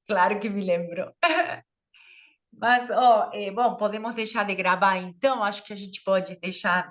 claro que me lembro. Mas, ó, bom, podemos deixar de gravar então? Acho que a gente pode deixar